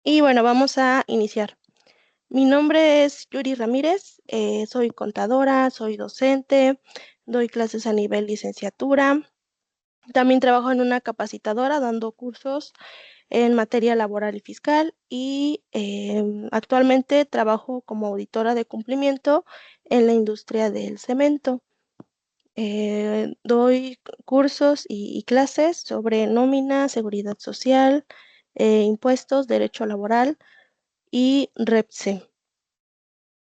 Y bueno, vamos a iniciar. Mi nombre es Yuri Ramírez, soy contadora, soy docente, doy clases a nivel licenciatura. También trabajo en una capacitadora dando cursos en materia laboral y fiscal y actualmente trabajo como auditora de cumplimiento en la industria del cemento. Doy cursos y clases sobre nómina, seguridad social, impuestos, derecho laboral y REPSE.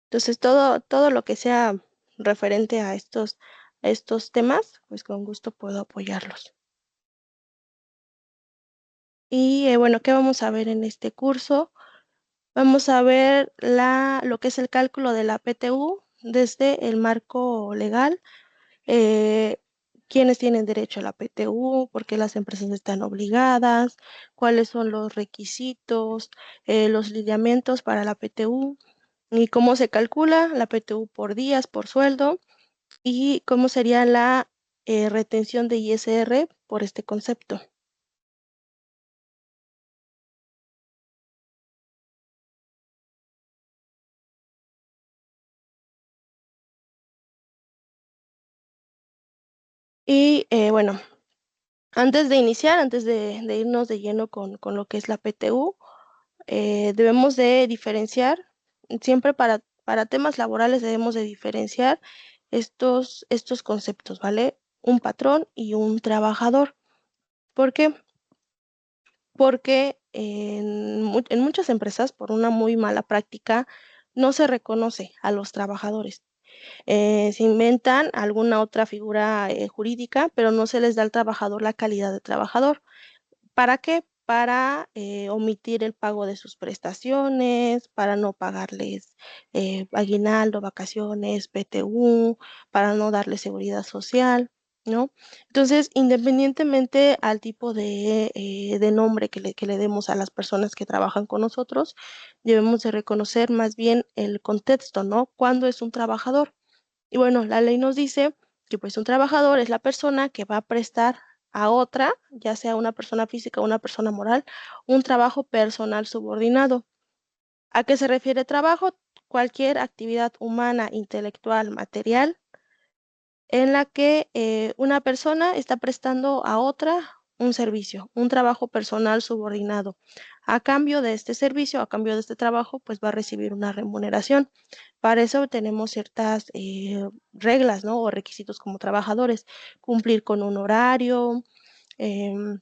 Entonces, todo lo que sea referente a estos temas, pues con gusto puedo apoyarlos. Y bueno, ¿qué vamos a ver en este curso? Vamos a ver lo que es el cálculo de la PTU desde el marco legal, eh, quiénes tienen derecho a la PTU, por qué las empresas están obligadas, cuáles son los requisitos, los lineamientos para la PTU y cómo se calcula la PTU por días, por sueldo y cómo sería la retención de ISR por este concepto. Y bueno, antes de iniciar, antes de irnos de lleno con lo que es la PTU, debemos de diferenciar, siempre para temas laborales debemos de diferenciar estos conceptos, ¿vale? Un patrón y un trabajador. ¿Por qué? Porque en muchas empresas, por una muy mala práctica, no se reconoce a los trabajadores. Se inventan alguna otra figura jurídica, pero no se les da al trabajador la calidad de trabajador. ¿Para qué? Para omitir el pago de sus prestaciones, para no pagarles aguinaldo, vacaciones, PTU, para no darles seguridad social, ¿no? Entonces, independientemente al tipo de nombre que le demos a las personas que trabajan con nosotros, debemos de reconocer más bien el contexto, ¿no? ¿Cuándo es un trabajador? Y bueno, la ley nos dice que pues un trabajador es la persona que va a prestar a otra, ya sea una persona física o una persona moral, un trabajo personal subordinado. ¿A qué se refiere trabajo? Cualquier actividad humana, intelectual, material, en la que una persona está prestando a otra un servicio, un trabajo personal subordinado. A cambio de este servicio, a cambio de este trabajo, pues va a recibir una remuneración. Para eso tenemos ciertas reglas, ¿no? O requisitos como trabajadores, cumplir con un horario, em,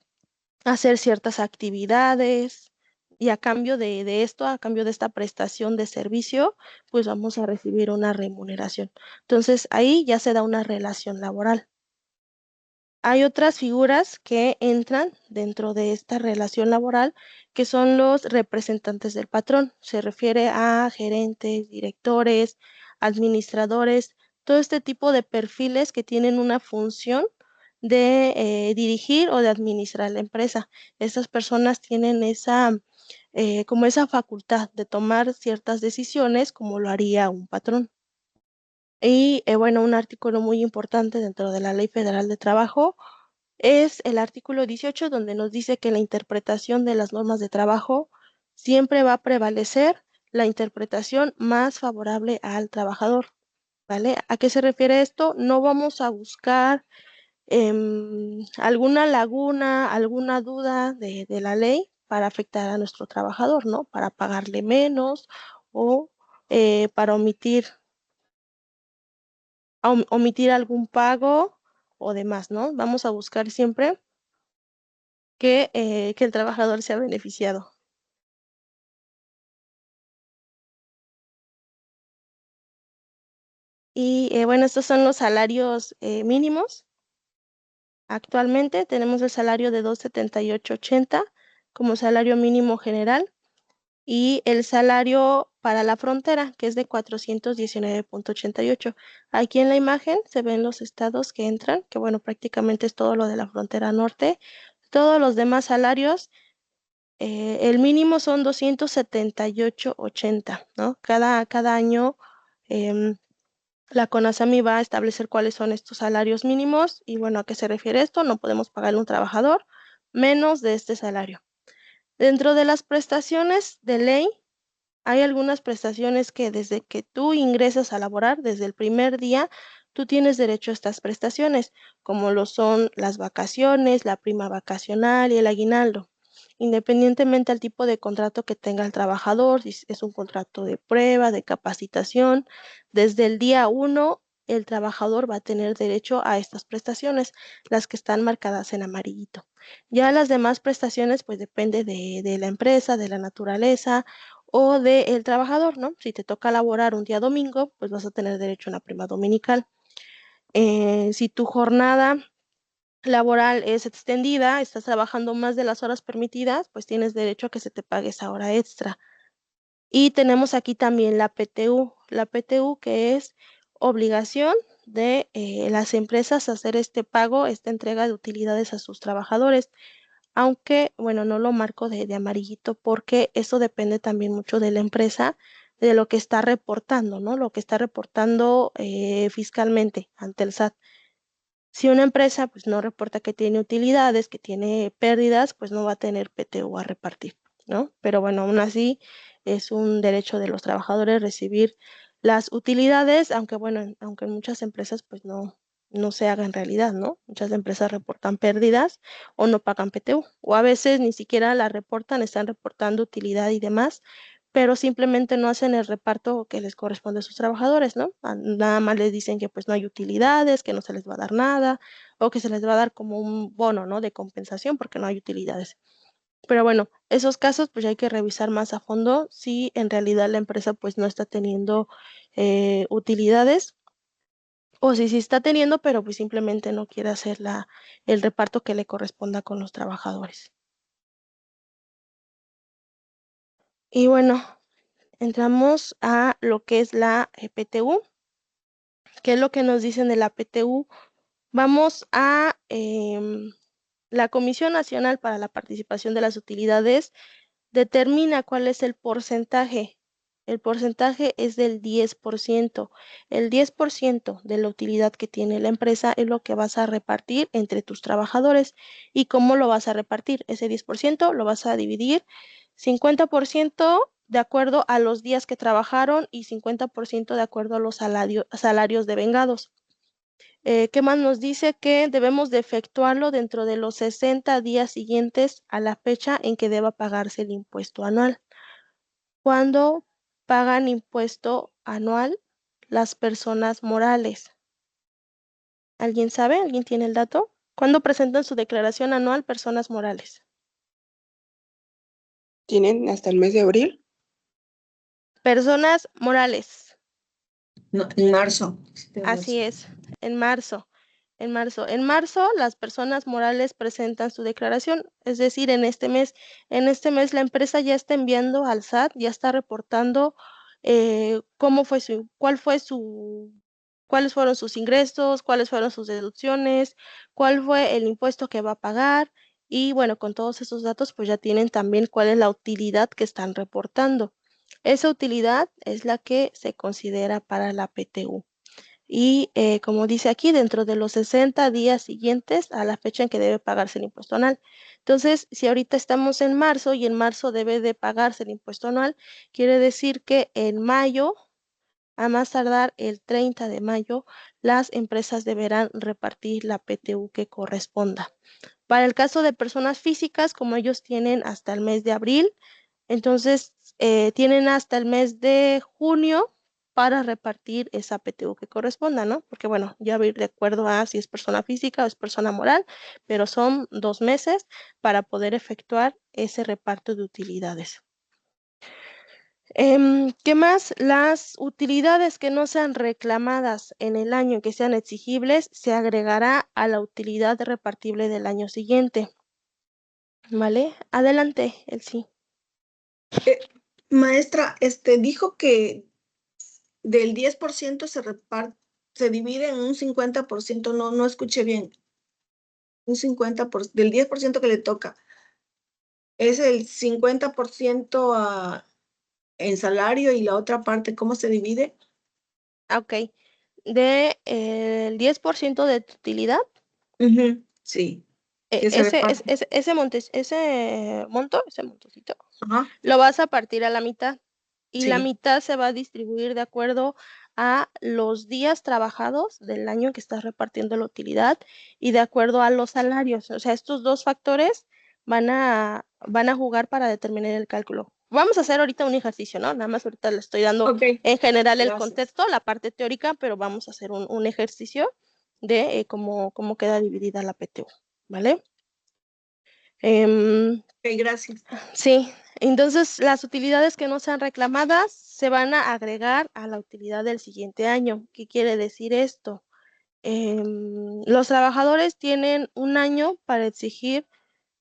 hacer ciertas actividades y a cambio de esto, a cambio de esta prestación de servicio, pues vamos a recibir una remuneración. Entonces, ahí ya se da una relación laboral. Hay otras figuras que entran dentro de esta relación laboral, que son los representantes del patrón. Se refiere a gerentes, directores, administradores, todo este tipo de perfiles que tienen una función de dirigir o de administrar la empresa. Estas personas tienen como esa facultad de tomar ciertas decisiones como lo haría un patrón. Y bueno, un artículo muy importante dentro de la Ley Federal de Trabajo es el artículo 18, donde nos dice que la interpretación de las normas de trabajo siempre va a prevalecer la interpretación más favorable al trabajador, ¿vale? ¿A qué se refiere esto? No vamos a buscar alguna laguna, alguna duda de la ley para afectar a nuestro trabajador, ¿no? Para pagarle menos o para omitir algún pago o demás, ¿no? Vamos a buscar siempre que el trabajador sea beneficiado. Y bueno, estos son los salarios mínimos. Actualmente tenemos el salario de 278.80 como salario mínimo general y el salario para la frontera, que es de 419.88. Aquí en la imagen se ven los estados que entran, que bueno, prácticamente es todo lo de la frontera norte. Todos los demás salarios, el mínimo son 278.80, ¿no? Cada año em, la CONASAMI va a establecer cuáles son estos salarios mínimos y bueno, ¿a qué se refiere esto? No podemos pagarle a un trabajador menos de este salario. Dentro de las prestaciones de ley, hay algunas prestaciones que desde que tú ingresas a laborar, desde el primer día, tú tienes derecho a estas prestaciones, como lo son las vacaciones, la prima vacacional y el aguinaldo. Independientemente al tipo de contrato que tenga el trabajador, si es un contrato de prueba, de capacitación, desde el día uno, el trabajador va a tener derecho a estas prestaciones, las que están marcadas en amarillito. Ya las demás prestaciones, pues depende de la empresa, de la naturaleza o del trabajador, ¿no? Si te toca laborar un día domingo, pues vas a tener derecho a una prima dominical. Si tu jornada laboral es extendida, estás trabajando más de las horas permitidas, pues tienes derecho a que se te pague esa hora extra. Y tenemos aquí también la PTU que es obligación de las empresas hacer este pago, esta entrega de utilidades a sus trabajadores. Aunque, bueno, no lo marco de amarillito porque eso depende también mucho de la empresa, de lo que está reportando, ¿no? Lo que está reportando fiscalmente ante el SAT. Si una empresa pues no reporta que tiene utilidades, que tiene pérdidas, pues no va a tener PTU a repartir, ¿no? Pero bueno, aún así es un derecho de los trabajadores recibir las utilidades, aunque bueno, aunque en muchas empresas pues no se haga en realidad, ¿no? Muchas empresas reportan pérdidas o no pagan PTU, o a veces ni siquiera la reportan, están reportando utilidad y demás, pero simplemente no hacen el reparto que les corresponde a sus trabajadores, ¿no? Nada más les dicen que pues no hay utilidades, que no se les va a dar nada, o que se les va a dar como un bono, ¿no? De compensación porque no hay utilidades. Pero bueno, esos casos pues ya hay que revisar más a fondo si en realidad la empresa pues no está teniendo utilidades o si sí está teniendo, pero pues simplemente no quiere hacer el reparto que le corresponda con los trabajadores. Y bueno, entramos a lo que es la PTU. ¿Qué es lo que nos dicen de la PTU? Vamos a la Comisión Nacional para la Participación de las Utilidades determina cuál es el porcentaje. El porcentaje es del 10%. El 10% de la utilidad que tiene la empresa es lo que vas a repartir entre tus trabajadores. ¿Y cómo lo vas a repartir? Ese 10% lo vas a dividir 50% de acuerdo a los días que trabajaron y 50% de acuerdo a los salarios devengados. ¿Qué más nos dice? Que debemos de efectuarlo dentro de los 60 días siguientes a la fecha en que deba pagarse el impuesto anual. ¿Cuándo pagan impuesto anual las personas morales? ¿Alguien sabe? ¿Alguien tiene el dato? ¿Cuándo presentan su declaración anual personas morales? ¿Tienen hasta el mes de abril? Personas morales. No, en marzo. Así es, en marzo. En marzo, las personas morales presentan su declaración, es decir, en este mes. En este mes, la empresa ya está enviando al SAT, ya está reportando cómo fue cuáles fueron sus ingresos, cuáles fueron sus deducciones, cuál fue el impuesto que va a pagar. Y bueno, con todos esos datos, pues ya tienen también cuál es la utilidad que están reportando. Esa utilidad es la que se considera para la PTU. Y como dice aquí, dentro de los 60 días siguientes a la fecha en que debe pagarse el impuesto anual. Entonces, si ahorita estamos en marzo y en marzo debe de pagarse el impuesto anual, quiere decir que en mayo, a más tardar el 30 de mayo, las empresas deberán repartir la PTU que corresponda. Para el caso de personas físicas, como ellos tienen hasta el mes de abril, entonces tienen hasta el mes de junio para repartir esa PTU que corresponda, ¿no? Porque bueno, ya va a ir de acuerdo a si es persona física o es persona moral, pero son 2 meses para poder efectuar ese reparto de utilidades. ¿Qué más? Las utilidades que no sean reclamadas en el año en que sean exigibles se agregará a la utilidad repartible del año siguiente. ¿Vale? Adelante, Elsie. Maestra, dijo que del 10% se reparte, se divide en un 50%, no escuché bien. Un 50%, del 10% que le toca. ¿Es el 50% en salario y la otra parte cómo se divide? Ok. De el 10% de tu utilidad, Sí. que se reparte. Ese montocito, Ajá. lo vas a partir a la mitad y la Sí. mitad se va a distribuir de acuerdo a los días trabajados del año en que estás repartiendo la utilidad y de acuerdo a los salarios. O sea, estos dos factores van a jugar para determinar el cálculo. Vamos a hacer ahorita un ejercicio, ¿no? Nada más ahorita le estoy dando Ok. en general el Gracias. contexto, la parte teórica, pero vamos a hacer un ejercicio de cómo queda dividida la PTU, ¿vale? Ok, gracias. Sí, entonces las utilidades que no sean reclamadas se van a agregar a la utilidad del siguiente año. ¿Qué quiere decir esto? Los trabajadores tienen un año para exigir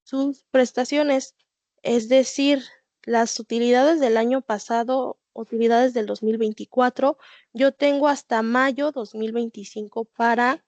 sus prestaciones, es decir, las utilidades del año pasado, utilidades del 2024, yo tengo hasta mayo 2025 para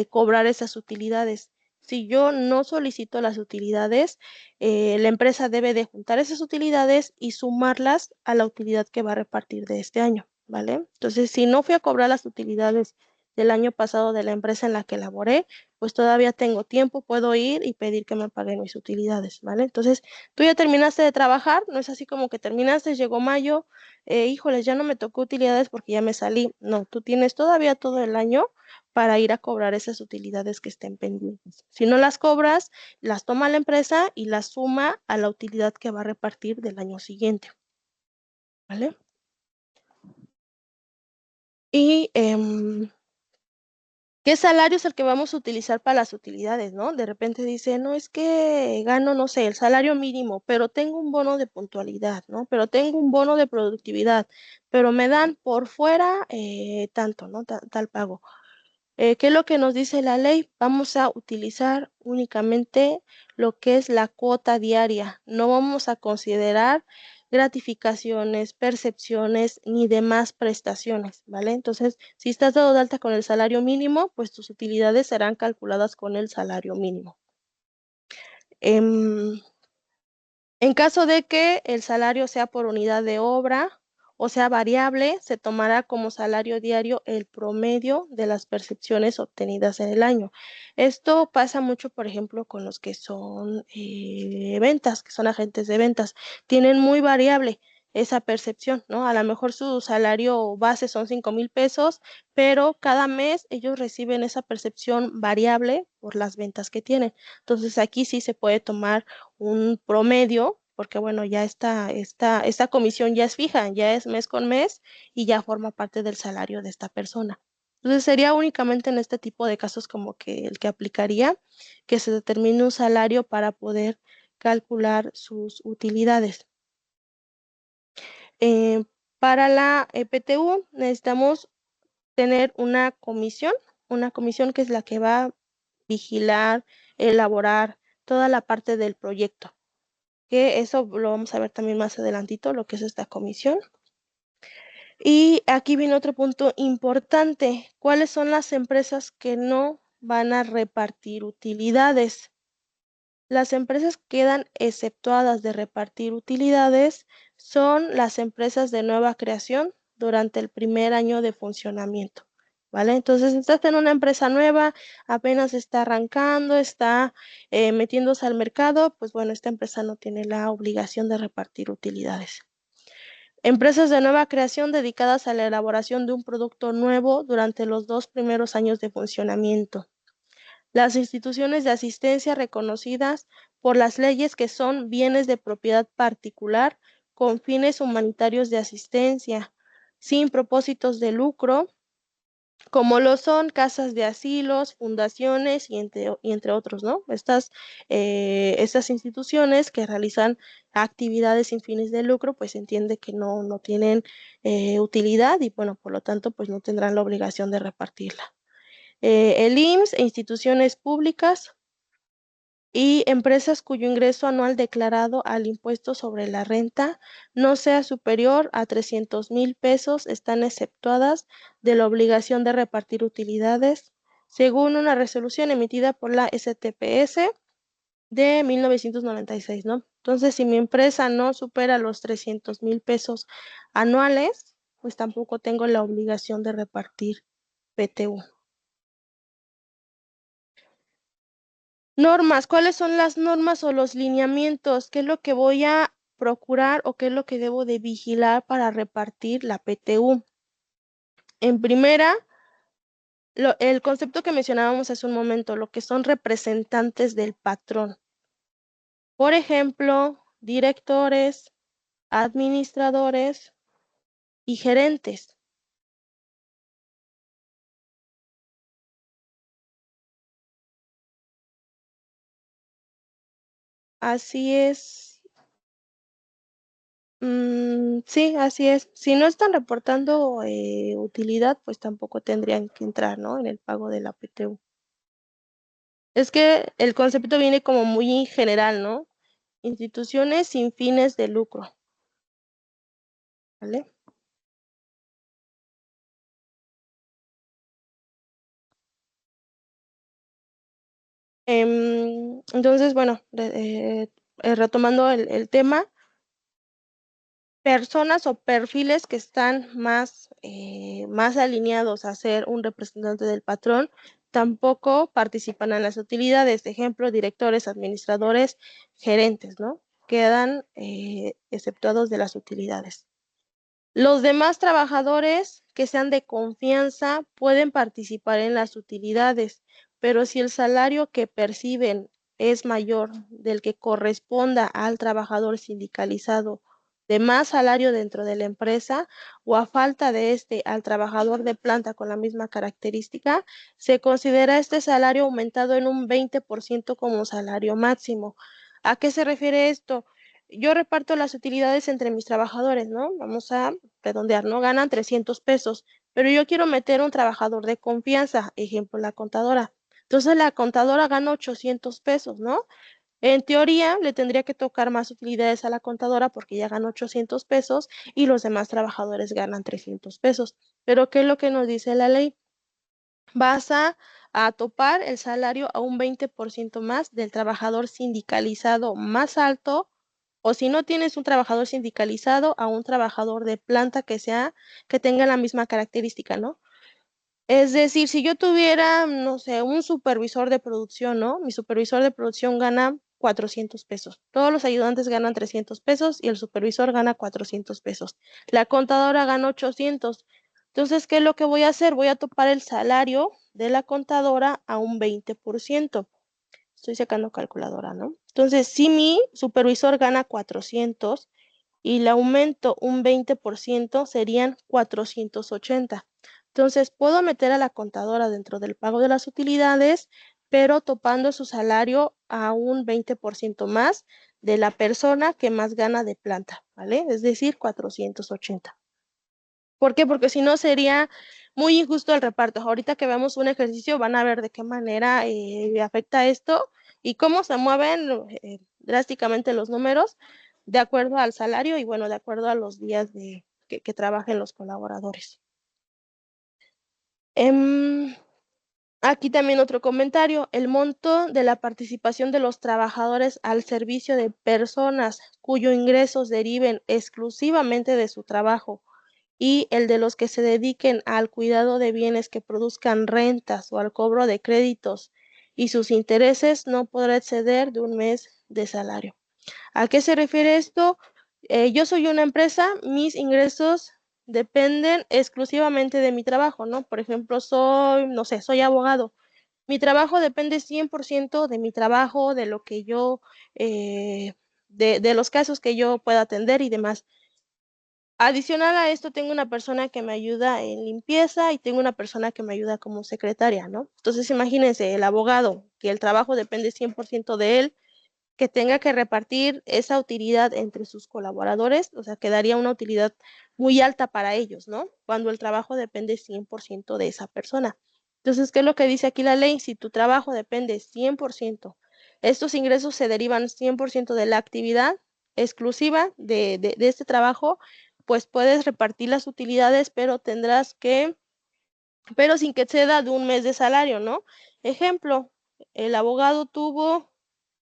cobrar esas utilidades. Si yo no solicito las utilidades, la empresa debe de juntar esas utilidades y sumarlas a la utilidad que va a repartir de este año, ¿vale? Entonces, si no fui a cobrar las utilidades del año pasado de la empresa en la que laboré, pues todavía tengo tiempo, puedo ir y pedir que me paguen mis utilidades, ¿vale? Entonces, tú ya terminaste de trabajar, no es así como que terminaste, llegó mayo, híjoles, ya no me tocó utilidades porque ya me salí. No, tú tienes todavía todo el año para ir a cobrar esas utilidades que estén pendientes. Si no las cobras, las toma la empresa y las suma a la utilidad que va a repartir del año siguiente, ¿vale? Y ¿qué salario es el que vamos a utilizar para las utilidades, no? De repente dice, no, es que gano, no sé, el salario mínimo, pero tengo un bono de puntualidad, ¿no? Pero tengo un bono de productividad, pero me dan por fuera tanto, ¿no? Tal pago. ¿Qué es lo que nos dice la ley? Vamos a utilizar únicamente lo que es la cuota diaria. No vamos a considerar gratificaciones, percepciones ni demás prestaciones, ¿vale? Entonces, si estás dado de alta con el salario mínimo, pues tus utilidades serán calculadas con el salario mínimo. En caso de que el salario sea por unidad de obra o sea variable, se tomará como salario diario el promedio de las percepciones obtenidas en el año. Esto pasa mucho, por ejemplo, con los que son ventas, que son agentes de ventas. Tienen muy variable esa percepción, ¿no? A lo mejor su salario base son 5,000 pesos, pero cada mes ellos reciben esa percepción variable por las ventas que tienen. Entonces aquí sí se puede tomar un promedio, porque bueno, ya esta comisión ya es fija, ya es mes con mes y ya forma parte del salario de esta persona. Entonces sería únicamente en este tipo de casos como que el que aplicaría que se determine un salario para poder calcular sus utilidades. Para la PTU necesitamos tener una comisión que es la que va a vigilar, elaborar toda la parte del proyecto, que eso lo vamos a ver también más adelantito, lo que es esta comisión. Y aquí viene otro punto importante. ¿Cuáles son las empresas que no van a repartir utilidades? Las empresas que quedan exceptuadas de repartir utilidades son las empresas de nueva creación durante el primer año de funcionamiento, ¿vale? Entonces, estás en una empresa nueva, apenas está arrancando, está metiéndose al mercado, pues bueno, esta empresa no tiene la obligación de repartir utilidades. Empresas de nueva creación dedicadas a la elaboración de un producto nuevo durante los 2 primeros años de funcionamiento. Las instituciones de asistencia reconocidas por las leyes que son bienes de propiedad particular con fines humanitarios de asistencia, sin propósitos de lucro, como lo son casas de asilos, fundaciones y entre otros, ¿no? Estas instituciones que realizan actividades sin fines de lucro, pues se entiende que no tienen utilidad y, bueno, por lo tanto, pues no tendrán la obligación de repartirla. El IMSS e instituciones públicas y empresas cuyo ingreso anual declarado al impuesto sobre la renta no sea superior a 300,000 pesos están exceptuadas de la obligación de repartir utilidades, según una resolución emitida por la STPS de 1996, ¿no? Entonces, si mi empresa no supera los 300,000 pesos anuales, pues tampoco tengo la obligación de repartir PTU. Normas, ¿cuáles son las normas o los lineamientos? ¿Qué es lo que voy a procurar o qué es lo que debo de vigilar para repartir la PTU? En primera, el concepto que mencionábamos hace un momento, lo que son representantes del patrón. Por ejemplo, directores, administradores y gerentes. Así es. Sí, así es. Si no están reportando utilidad, pues tampoco tendrían que entrar, ¿no? En el pago de la PTU. Es que el concepto viene como muy general, ¿no? Instituciones sin fines de lucro, ¿vale? Entonces, bueno, retomando el tema, personas o perfiles que están más alineados a ser un representante del patrón, tampoco participan en las utilidades. Ejemplo, directores, administradores, gerentes, ¿no? Quedan exceptuados de las utilidades. Los demás trabajadores que sean de confianza pueden participar en las utilidades, pero si el salario que perciben es mayor del que corresponda al trabajador sindicalizado de más salario dentro de la empresa o a falta de este al trabajador de planta con la misma característica, se considera este salario aumentado en un 20% como salario máximo. ¿A qué se refiere esto? Yo reparto las utilidades entre mis trabajadores, ¿no? Vamos a redondear, ¿no? Ganan 300 pesos, pero yo quiero meter un trabajador de confianza, ejemplo, la contadora. Entonces la contadora gana 800 pesos, ¿no? En teoría le tendría que tocar más utilidades a la contadora porque ya gana 800 pesos y los demás trabajadores ganan 300 pesos. Pero ¿qué es lo que nos dice la ley? Vas a topar el salario a un 20% más del trabajador sindicalizado más alto, o si no tienes un trabajador sindicalizado, a un trabajador de planta que tenga la misma característica, ¿no? Es decir, si yo tuviera, no sé, un supervisor de producción, ¿no? Mi supervisor de producción gana 400 pesos. Todos los ayudantes ganan 300 pesos y el supervisor gana 400 pesos. La contadora gana 800. Entonces, ¿qué es lo que voy a hacer? Voy a topar el salario de la contadora a un 20%. Estoy sacando calculadora, ¿no? Entonces, si mi supervisor gana 400 y le aumento un 20%, serían 480. Entonces, puedo meter a la contadora dentro del pago de las utilidades, pero topando su salario a un 20% más de la persona que más gana de planta, ¿vale? Es decir, 480. ¿Por qué? Porque si no sería muy injusto el reparto. Ahorita que veamos un ejercicio van a ver de qué manera afecta esto y cómo se mueven drásticamente los números de acuerdo al salario y bueno, de acuerdo a los días que trabajen los colaboradores. Aquí también otro comentario. El monto de la participación de los trabajadores al servicio de personas cuyos ingresos deriven exclusivamente de su trabajo y el de los que se dediquen al cuidado de bienes que produzcan rentas o al cobro de créditos y sus intereses no podrá exceder de un mes de salario. ¿A qué se refiere esto? Yo soy una empresa, mis ingresos dependen exclusivamente de mi trabajo, ¿no? Por ejemplo, no sé, soy abogado. Mi trabajo depende 100% de mi trabajo, de lo que yo, de los casos que yo pueda atender y demás. Adicional a esto, tengo una persona que me ayuda en limpieza y tengo una persona que me ayuda como secretaria, ¿no? Entonces, imagínense, el abogado, que el trabajo depende 100% de él, que tenga que repartir esa utilidad entre sus colaboradores, o sea, que daría una utilidad muy alta para ellos, ¿no? Cuando el trabajo depende 100% de esa persona. Entonces, ¿qué es lo que dice aquí la ley? Si tu trabajo depende 100%, estos ingresos se derivan 100% de la actividad exclusiva de este trabajo, pues puedes repartir las utilidades, pero sin que exceda de un mes de salario, ¿no? Ejemplo, el abogado tuvo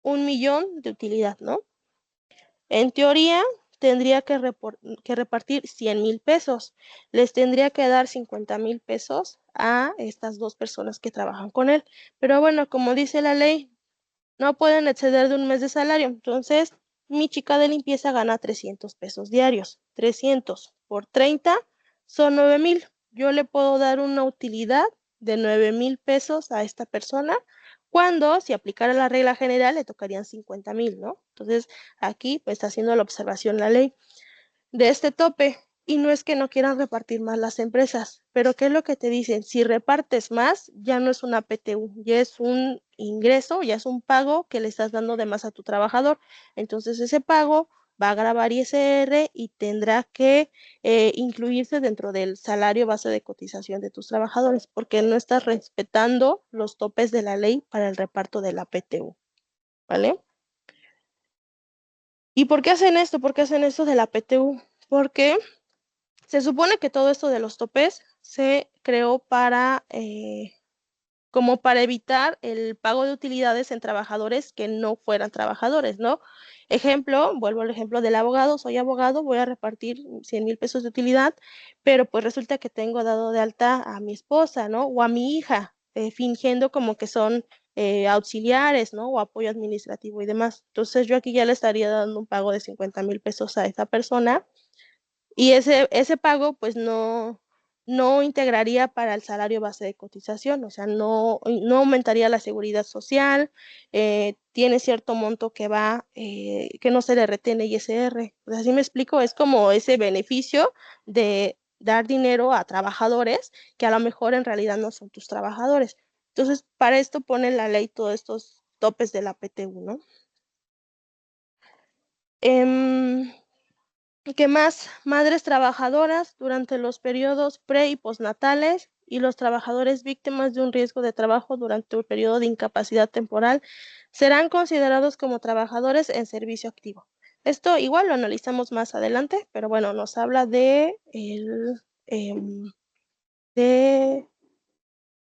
1 millón de utilidad, ¿no? En teoría, tendría que repartir 100,000 pesos. Les tendría que dar 50,000 pesos a estas dos personas que trabajan con él. Pero bueno, como dice la ley, no pueden exceder de un mes de salario. Entonces, mi chica de limpieza gana 300 pesos diarios. 300 por 30 son 9,000. Yo le puedo dar una utilidad de 9,000 pesos a esta persona, cuando si aplicara la regla general le tocarían 50,000, ¿no? Entonces, aquí pues está haciendo la observación la ley de este tope. Y no es que no quieran repartir más las empresas, pero ¿qué es lo que te dicen? Si repartes más, ya no es una PTU, ya es un ingreso, ya es un pago que le estás dando de más a tu trabajador. Entonces ese pago va a grabar ISR y tendrá que incluirse dentro del salario base de cotización de tus trabajadores, porque no estás respetando los topes de la ley para el reparto de la PTU, ¿vale? ¿Y por qué hacen esto? ¿Por qué hacen esto de la PTU? Porque se supone que todo esto de los topes se creó como para evitar el pago de utilidades en trabajadores que no fueran trabajadores, ¿no? Ejemplo, vuelvo al ejemplo del abogado, soy abogado, voy a repartir 100,000 pesos de utilidad, pero pues resulta que tengo dado de alta a mi esposa, ¿no? O a mi hija, fingiendo como que son auxiliares, ¿no? O apoyo administrativo y demás. Entonces yo aquí ya le estaría dando un pago de 50,000 pesos a esta persona, y ese pago, pues, no integraría para el salario base de cotización, o sea, no aumentaría la seguridad social, tiene cierto monto que va, que no se le retiene ISR. Pues, ¿así me explico? Es como ese beneficio de dar dinero a trabajadores que a lo mejor en realidad no son tus trabajadores. Entonces, para esto pone la ley todos estos topes de la PTU, ¿no? ¿Qué más? Madres trabajadoras durante los periodos pre y postnatales, y los trabajadores víctimas de un riesgo de trabajo durante el periodo de incapacidad temporal serán considerados como trabajadores en servicio activo. Esto igual lo analizamos más adelante, pero bueno, nos habla de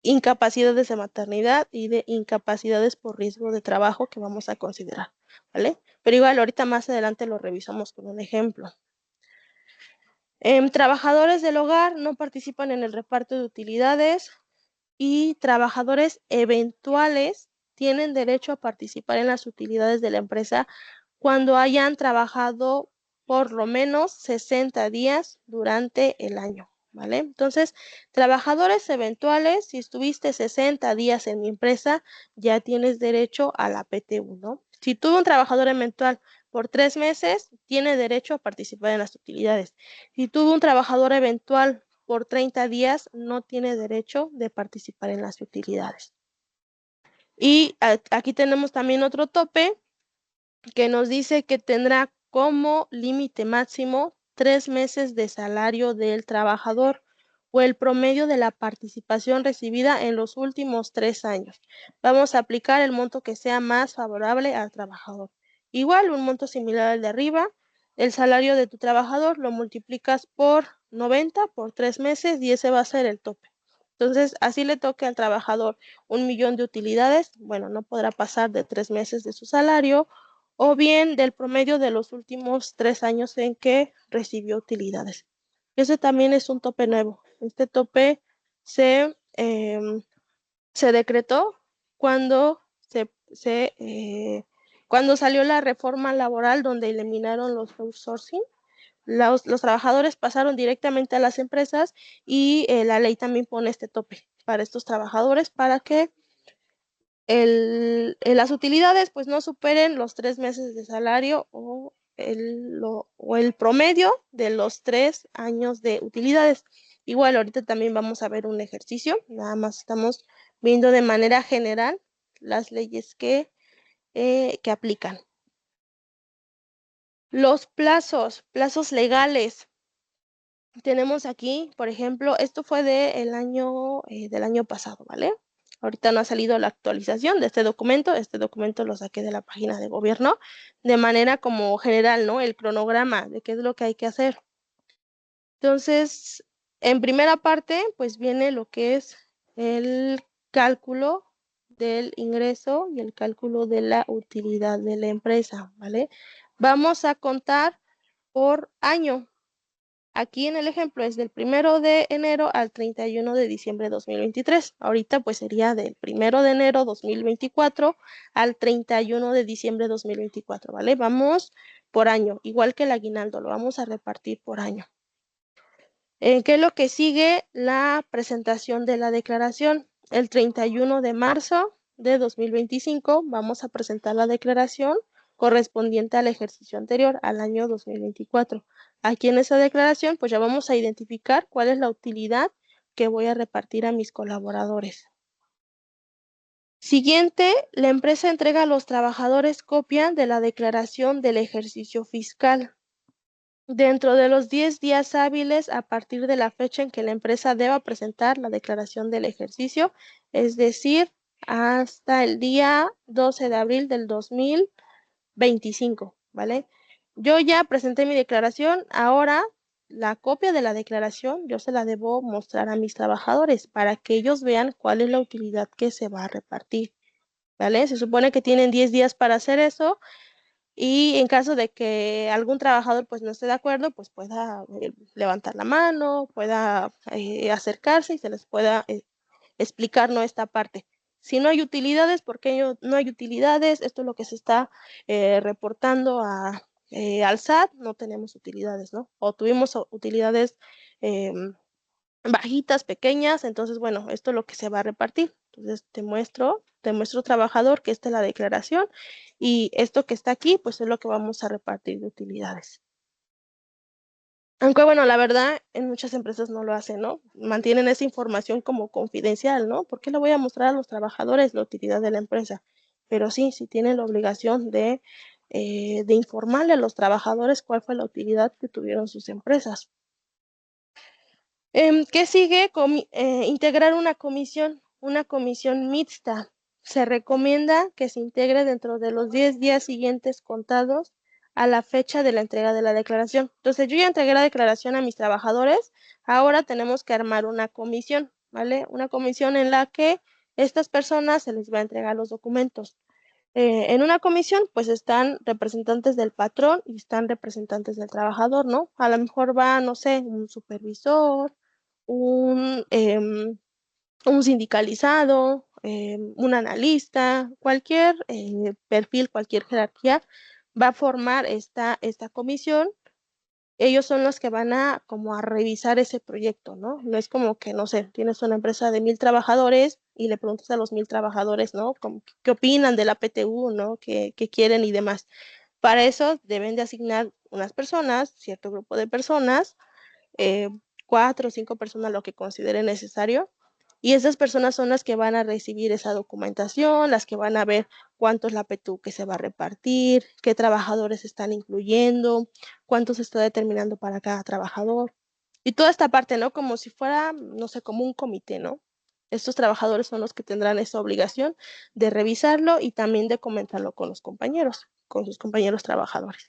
incapacidades de maternidad y de incapacidades por riesgo de trabajo que vamos a considerar, ¿vale? Pero igual ahorita más adelante lo revisamos con un ejemplo. Trabajadores del hogar no participan en el reparto de utilidades, y trabajadores eventuales tienen derecho a participar en las utilidades de la empresa cuando hayan trabajado por lo menos 60 días durante el año, ¿vale? Entonces, trabajadores eventuales, si estuviste 60 días en mi empresa, ya tienes derecho a la PTU, ¿no? Si tuve un trabajador eventual por 3 meses, tiene derecho a participar en las utilidades. Si tuvo un trabajador eventual por 30 días, no tiene derecho de participar en las utilidades. Y aquí tenemos también otro tope que nos dice que tendrá como límite máximo 3 meses de salario del trabajador, o el promedio de la participación recibida en los últimos 3 años. Vamos a aplicar el monto que sea más favorable al trabajador. Igual, un monto similar al de arriba, el salario de tu trabajador lo multiplicas por 90 por 3 meses, y ese va a ser el tope. Entonces, así le toque al trabajador 1,000,000 de utilidades, bueno, no podrá pasar de 3 meses de su salario, o bien del promedio de los últimos 3 años en que recibió utilidades. Ese también es un tope nuevo. Este tope se decretó cuando cuando salió la reforma laboral, donde eliminaron los outsourcing. Los trabajadores pasaron directamente a las empresas, y la ley también pone este tope para estos trabajadores, para que las utilidades pues no superen los 3 meses de salario, o el promedio de los 3 años de utilidades. Igual ahorita también vamos a ver un ejercicio, nada más estamos viendo de manera general las leyes que aplican. Los plazos legales. Tenemos aquí, por ejemplo, esto fue del año pasado, ¿vale? Ahorita no ha salido la actualización de este documento lo saqué de la página de gobierno, de manera como general, ¿no? El cronograma de qué es lo que hay que hacer. Entonces, en primera parte, pues viene lo que es el cálculo del ingreso y el cálculo de la utilidad de la empresa, ¿vale? Vamos a contar por año. Aquí en el ejemplo es del 1 de enero al 31 de diciembre de 2023. Ahorita pues sería del 1 de enero 2024 al 31 de diciembre de 2024, ¿vale? Vamos por año, igual que el aguinaldo, lo vamos a repartir por año. ¿Qué es lo que sigue? La presentación de la declaración. El 31 de marzo de 2025 vamos a presentar la declaración correspondiente al ejercicio anterior, al año 2024. Aquí en esa declaración, pues ya vamos a identificar cuál es la utilidad que voy a repartir a mis colaboradores. Siguiente, la empresa entrega a los trabajadores copia de la declaración del ejercicio fiscal. Dentro de los 10 días hábiles a partir de la fecha en que la empresa deba presentar la declaración del ejercicio, es decir, hasta el día 12 de abril del 2025, ¿vale? Yo ya presenté mi declaración, ahora la copia de la declaración yo se la debo mostrar a mis trabajadores para que ellos vean cuál es la utilidad que se va a repartir, ¿vale? Se supone que tienen 10 días para hacer eso. Y en caso de que algún trabajador pues no esté de acuerdo, pues pueda levantar la mano, pueda acercarse y se les pueda explicar, ¿no?, esta parte. Si no hay utilidades, ¿por qué no hay utilidades? Esto es lo que se está reportando al SAT, no tenemos utilidades, ¿no? O tuvimos utilidades bajitas, pequeñas, entonces, bueno, esto es lo que se va a repartir. Entonces, te muestro, trabajador, que esta es la declaración, y esto que está aquí, pues es lo que vamos a repartir de utilidades. Aunque, bueno, la verdad, en muchas empresas no lo hacen, ¿no? Mantienen esa información como confidencial, ¿no? ¿Por qué le voy a mostrar a los trabajadores la utilidad de la empresa? Pero sí tienen la obligación de informarle a los trabajadores cuál fue la utilidad que tuvieron sus empresas. ¿Qué sigue? Integrar una comisión mixta. Se recomienda que se integre dentro de los 10 días siguientes contados a la fecha de la entrega de la declaración. Entonces, yo ya entregué la declaración a mis trabajadores, ahora tenemos que armar una comisión, ¿vale? Una comisión en la que estas personas se les va a entregar los documentos. En una comisión, pues están representantes del patrón y están representantes del trabajador, ¿no? A lo mejor va, no sé, un supervisor, un, sindicalizado, un analista, cualquier perfil, cualquier jerarquía va a formar esta comisión. Ellos son los que van a como a revisar ese proyecto, ¿no? No es como que, no sé, tienes una empresa de 1000 trabajadores y le preguntas a los 1000 trabajadores, ¿no? Como, ¿qué opinan de la PTU, ¿no? ¿Qué quieren y demás? Para eso deben de asignar unas personas, cierto grupo de personas, 4 o 5 personas, lo que consideren necesario, y esas personas son las que van a recibir esa documentación, las que van a ver cuánto es la PTU que se va a repartir, qué trabajadores están incluyendo, cuánto se está determinando para cada trabajador. Y toda esta parte, ¿no? Como si fuera, no sé, como un comité, ¿no? Estos trabajadores son los que tendrán esa obligación de revisarlo y también de comentarlo con los compañeros, con sus compañeros trabajadores.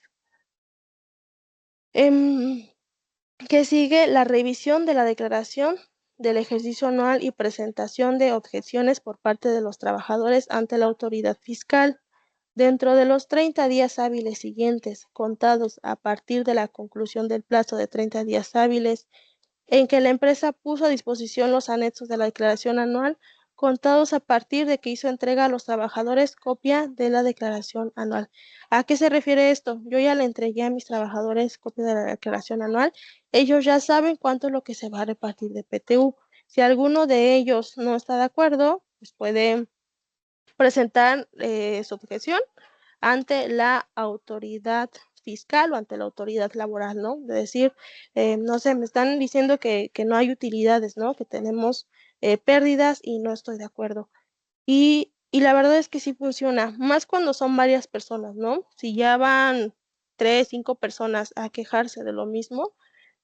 ¿Qué sigue? La revisión de la declaración del ejercicio anual y presentación de objeciones por parte de los trabajadores ante la autoridad fiscal. Dentro de los 30 días hábiles siguientes, contados a partir de la conclusión del plazo de 30 días hábiles en que la empresa puso a disposición los anexos de la declaración anual, contados a partir de que hizo entrega a los trabajadores copia de la declaración anual. ¿A qué se refiere esto? Yo ya le entregué a mis trabajadores copia de la declaración anual. Ellos ya saben cuánto es lo que se va a repartir de PTU. Si alguno de ellos no está de acuerdo, pues puede presentar su objeción ante la autoridad fiscal o ante la autoridad laboral, ¿no? De decir, no sé, me están diciendo que no hay utilidades, ¿no? Que tenemos pérdidas y no estoy de acuerdo. Y la verdad es que sí funciona, más cuando son varias personas, ¿no? Si ya van 3, 5 personas a quejarse de lo mismo,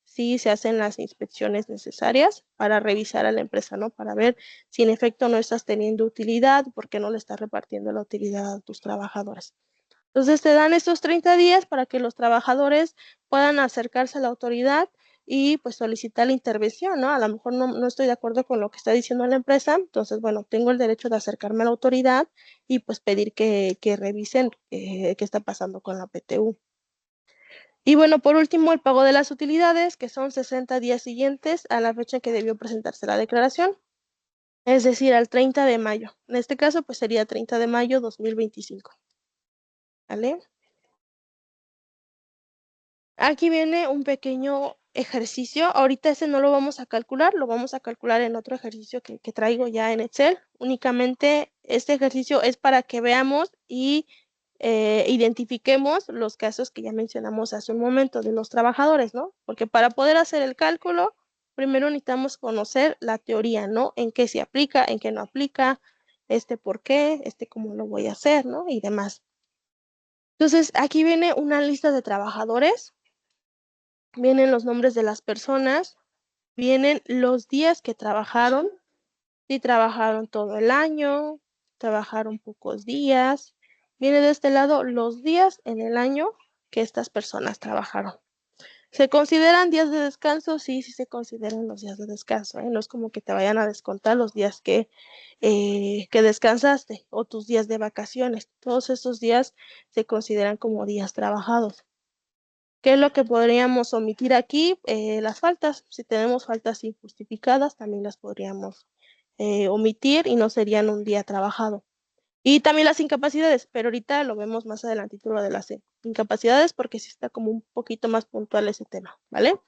sí se hacen las inspecciones necesarias para revisar a la empresa, ¿no? Para ver si en efecto no estás teniendo utilidad, por qué no le estás repartiendo la utilidad a tus trabajadores. Entonces te dan estos 30 días para que los trabajadores puedan acercarse a la autoridad y pues solicitar la intervención, ¿no? A lo mejor no estoy de acuerdo con lo que está diciendo la empresa, entonces, bueno, tengo el derecho de acercarme a la autoridad y pues pedir que revisen qué está pasando con la PTU. Y bueno, por último, el pago de las utilidades, que son 60 días siguientes a la fecha que debió presentarse la declaración, es decir, al 30 de mayo. En este caso, pues sería 30 de mayo 2025. ¿Vale? Aquí viene un pequeño ejercicio. Ahorita ese no lo vamos a calcular, lo vamos a calcular en otro ejercicio que traigo ya en Excel. Únicamente este ejercicio es para que veamos y identifiquemos los casos que ya mencionamos hace un momento de los trabajadores, ¿no? Porque para poder hacer el cálculo, primero necesitamos conocer la teoría, ¿no? En qué se aplica, en qué no aplica, por qué, cómo lo voy a hacer, ¿no? Y demás. Entonces, aquí viene una lista de trabajadores, vienen los nombres de las personas, vienen los días que trabajaron, si trabajaron todo el año, trabajaron pocos días. Viene de este lado los días en el año que estas personas trabajaron. ¿Se consideran días de descanso? Sí, sí se consideran los días de descanso, ¿eh? No es como que te vayan a descontar los días que descansaste o tus días de vacaciones. Todos esos días se consideran como días trabajados. ¿Qué es lo que podríamos omitir aquí? Las faltas. Si tenemos faltas injustificadas, también las podríamos omitir y no serían un día trabajado. Y también las incapacidades, pero ahorita lo vemos más adelantito lo de las incapacidades porque sí está como un poquito más puntual ese tema, ¿vale?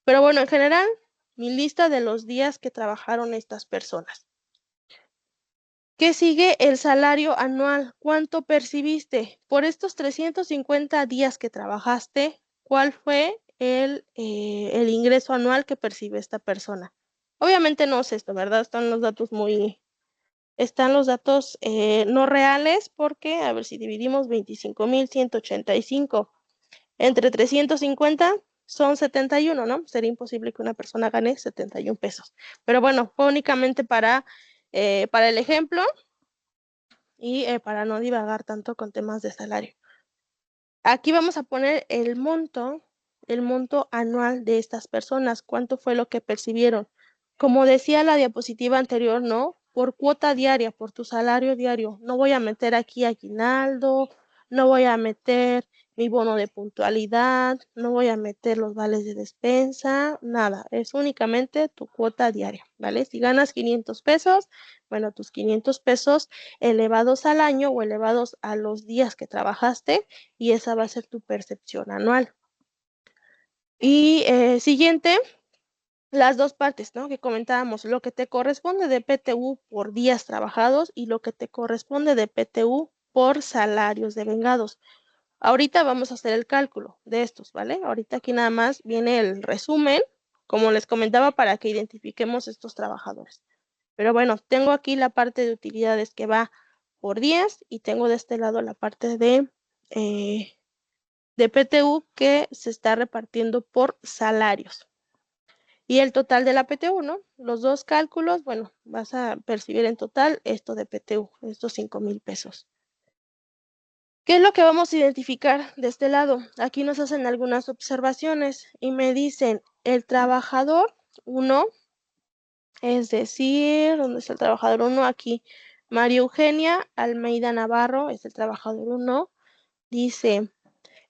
Pero bueno, en general, mi lista de los días que trabajaron estas personas. ¿Qué sigue? El salario anual. ¿Cuánto percibiste? Por estos 350 días que trabajaste, ¿cuál fue el ingreso anual que percibe esta persona? Obviamente no es esto, ¿verdad? Están los datos no reales porque, a ver si dividimos 25,185 entre 350 son 71, ¿no? Sería imposible que una persona gane 71 pesos. Pero bueno, fue únicamente para el ejemplo y para no divagar tanto con temas de salario. Aquí vamos a poner el monto anual de estas personas, cuánto fue lo que percibieron. Como decía la diapositiva anterior, ¿no? Por cuota diaria, por tu salario diario. No voy a meter aquí aguinaldo, no voy a meter mi bono de puntualidad, no voy a meter los vales de despensa, nada. Es únicamente tu cuota diaria, ¿vale? Si ganas 500 pesos, bueno, tus 500 pesos elevados al año o elevados a los días que trabajaste, y esa va a ser tu percepción anual. Y siguiente, las dos partes, ¿no? Que comentábamos, lo que te corresponde de PTU por días trabajados y lo que te corresponde de PTU por salarios devengados. Ahorita vamos a hacer el cálculo de estos, ¿vale? Ahorita aquí nada más viene el resumen, como les comentaba, para que identifiquemos estos trabajadores. Pero bueno, tengo aquí la parte de utilidades que va por días y tengo de este lado la parte de PTU que se está repartiendo por salarios. Y el total de la PTU, ¿no? Los dos cálculos, bueno, vas a percibir en total esto de PTU, estos 5,000 pesos. ¿Qué es lo que vamos a identificar de este lado? Aquí nos hacen algunas observaciones y me dicen, el trabajador 1, es decir, ¿dónde está el trabajador 1? Aquí, María Eugenia Almeida Navarro es el trabajador 1. Dice,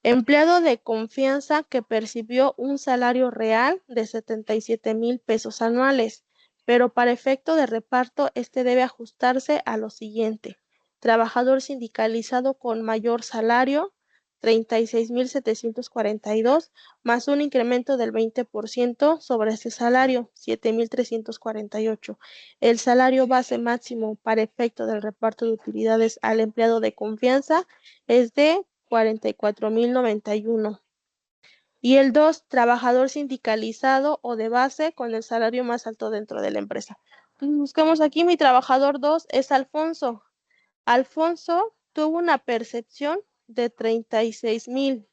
empleado de confianza que percibió un salario real de 77,000 pesos anuales, pero para efecto de reparto, debe ajustarse a lo siguiente. Trabajador sindicalizado con mayor salario, 36,742, más un incremento del 20% sobre ese salario, 7,348. El salario base máximo para efecto del reparto de utilidades al empleado de confianza es de 44,091. Y el 2, trabajador sindicalizado o de base con el salario más alto dentro de la empresa. Entonces buscamos aquí, mi trabajador 2 es Alfonso. Alfonso tuvo una percepción de 36,000.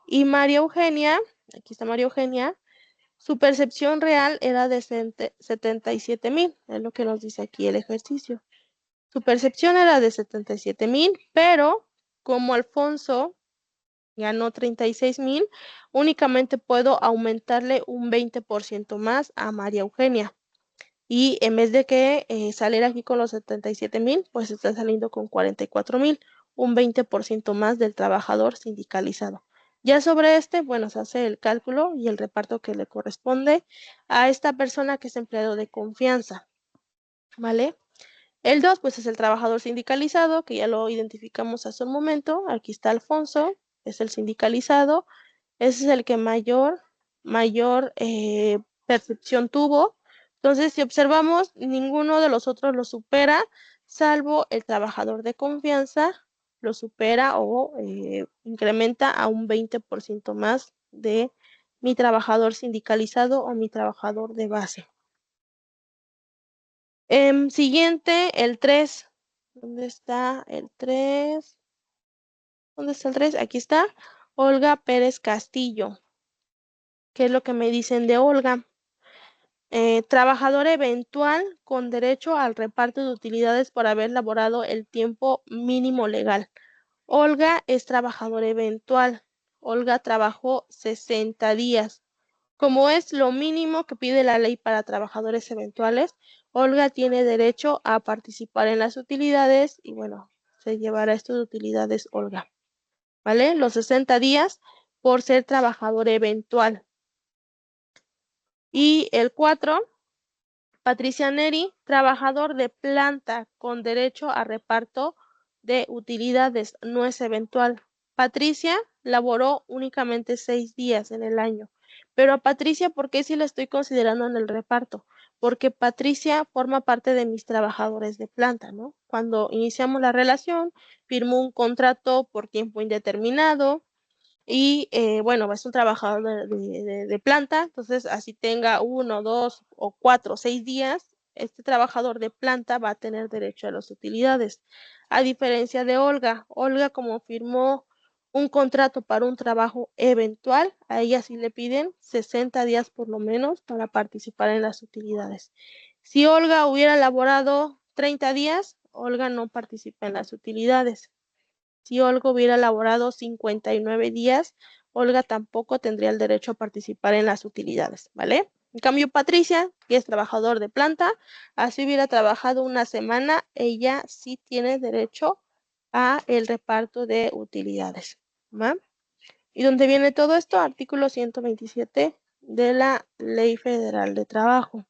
Y María Eugenia, aquí está María Eugenia, su percepción real era de 77,000, es lo que nos dice aquí el ejercicio. Su percepción era de 77,000, pero como Alfonso ganó 36,000, únicamente puedo aumentarle un 20% más a María Eugenia. Y en vez de que salir aquí con los 77,000, pues está saliendo con 44,000, un 20% más del trabajador sindicalizado. Ya sobre bueno, se hace el cálculo y el reparto que le corresponde a esta persona que es empleado de confianza, ¿vale? El 2, pues es el trabajador sindicalizado, que ya lo identificamos hace un momento. Aquí está Alfonso, es el sindicalizado. Ese es el que mayor percepción tuvo. Entonces, si observamos, ninguno de los otros lo supera, salvo el trabajador de confianza, lo supera o incrementa a un 20% más de mi trabajador sindicalizado o mi trabajador de base. Siguiente, el 3. ¿Dónde está el 3? ¿Dónde está el 3? Aquí está. Olga Pérez Castillo. ¿Qué es lo que me dicen de Olga? Trabajador eventual con derecho al reparto de utilidades por haber laborado el tiempo mínimo legal. Olga es trabajador eventual. Olga trabajó 60 días. Como es lo mínimo que pide la ley para trabajadores eventuales, Olga tiene derecho a participar en las utilidades y bueno, se llevará estas utilidades Olga, ¿vale? Los 60 días por ser trabajador eventual. Y el 4, Patricia Neri, trabajador de planta con derecho a reparto de utilidades, no es eventual. Patricia laboró únicamente 6 días en el año. Pero a Patricia, ¿por qué sí la estoy considerando en el reparto? Porque Patricia forma parte de mis trabajadores de planta, ¿no? Cuando iniciamos la relación, firmó un contrato por tiempo indeterminado, y bueno, es un trabajador de planta, entonces así tenga 1, 2 o 4, 6 días, este trabajador de planta va a tener derecho a las utilidades. A diferencia de Olga, Olga como firmó un contrato para un trabajo eventual, a ella sí le piden 60 días por lo menos para participar en las utilidades. Si Olga hubiera laborado 30 días, Olga no participa en las utilidades. Si Olga hubiera laborado 59 días, Olga tampoco tendría el derecho a participar en las utilidades, ¿vale? En cambio, Patricia, que es trabajador de planta, así hubiera trabajado una semana, ella sí tiene derecho a el reparto de utilidades, ¿va? ¿Y dónde viene todo esto? Artículo 127 de la Ley Federal de Trabajo.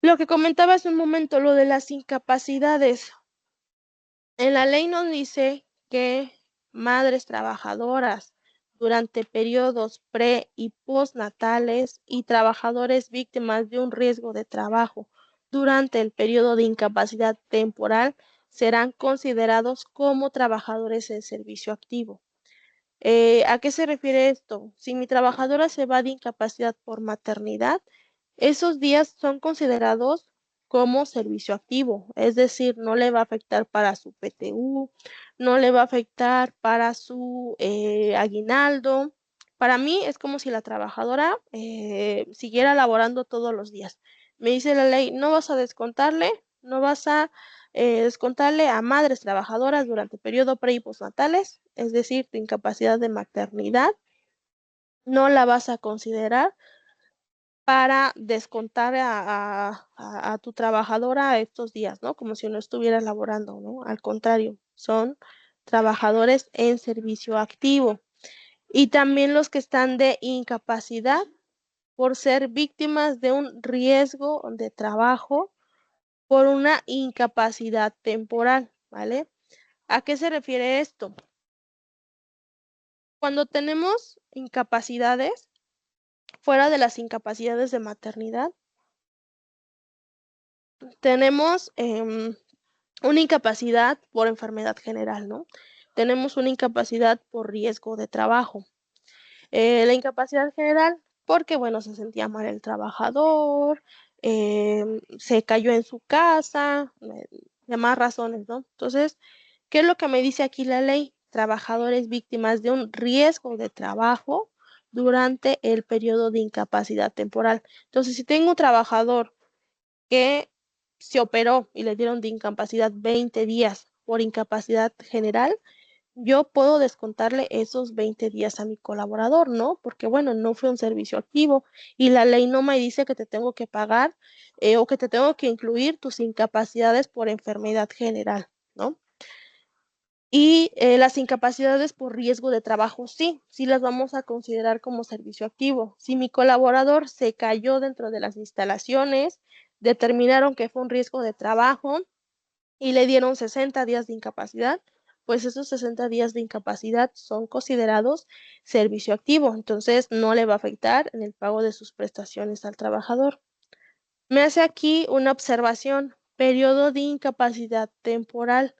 Lo que comentaba hace un momento, lo de las incapacidades. En la ley nos dice que madres trabajadoras durante periodos pre y postnatales y trabajadores víctimas de un riesgo de trabajo durante el periodo de incapacidad temporal serán considerados como trabajadores en servicio activo. ¿A qué se refiere esto? Si mi trabajadora se va de incapacidad por maternidad, esos días son considerados como servicio activo, es decir, no le va a afectar para su PTU, no le va a afectar para su aguinaldo. Para mí es como si la trabajadora siguiera laborando todos los días. Me dice la ley, no vas a descontarle, no vas a descontarle a madres trabajadoras durante periodo pre y postnatales, es decir, tu incapacidad de maternidad, no la vas a considerar para descontar a tu trabajadora estos días, ¿no? Como si no estuviera laborando, ¿no? Al contrario, son trabajadores en servicio activo. Y también los que están de incapacidad por ser víctimas de un riesgo de trabajo por una incapacidad temporal, ¿vale? ¿A qué se refiere esto? Cuando tenemos incapacidades, fuera de las incapacidades de maternidad, tenemos una incapacidad por enfermedad general, ¿no? Tenemos una incapacidad por riesgo de trabajo. La incapacidad general, porque, bueno, se sentía mal el trabajador, se cayó en su casa, demás razones, ¿no? Entonces, ¿qué es lo que me dice aquí la ley? Trabajadores víctimas de un riesgo de trabajo durante el periodo de incapacidad temporal. Entonces, si tengo un trabajador que se operó y le dieron de incapacidad 20 días por incapacidad general, yo puedo descontarle esos 20 días a mi colaborador, ¿no? Porque, bueno, no fue un servicio activo y la ley no me dice que te tengo que pagar o que te tengo que incluir tus incapacidades por enfermedad general, ¿no? Y las incapacidades por riesgo de trabajo, sí las vamos a considerar como servicio activo. Si mi colaborador se cayó dentro de las instalaciones, determinaron que fue un riesgo de trabajo y le dieron 60 días de incapacidad, pues esos 60 días de incapacidad son considerados servicio activo, entonces no le va a afectar en el pago de sus prestaciones al trabajador. Me hace aquí una observación, periodo de incapacidad temporal.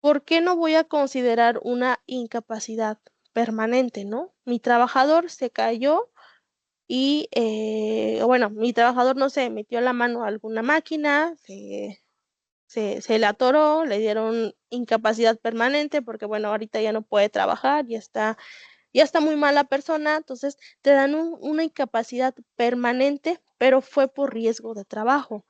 ¿Por qué no voy a considerar una incapacidad permanente, no? Mi trabajador se cayó y, bueno, mi trabajador, no sé, metió la mano a alguna máquina, se le atoró, le dieron incapacidad permanente porque, bueno, ahorita ya no puede trabajar, ya está muy mala persona, entonces te dan una incapacidad permanente, pero fue por riesgo de trabajo.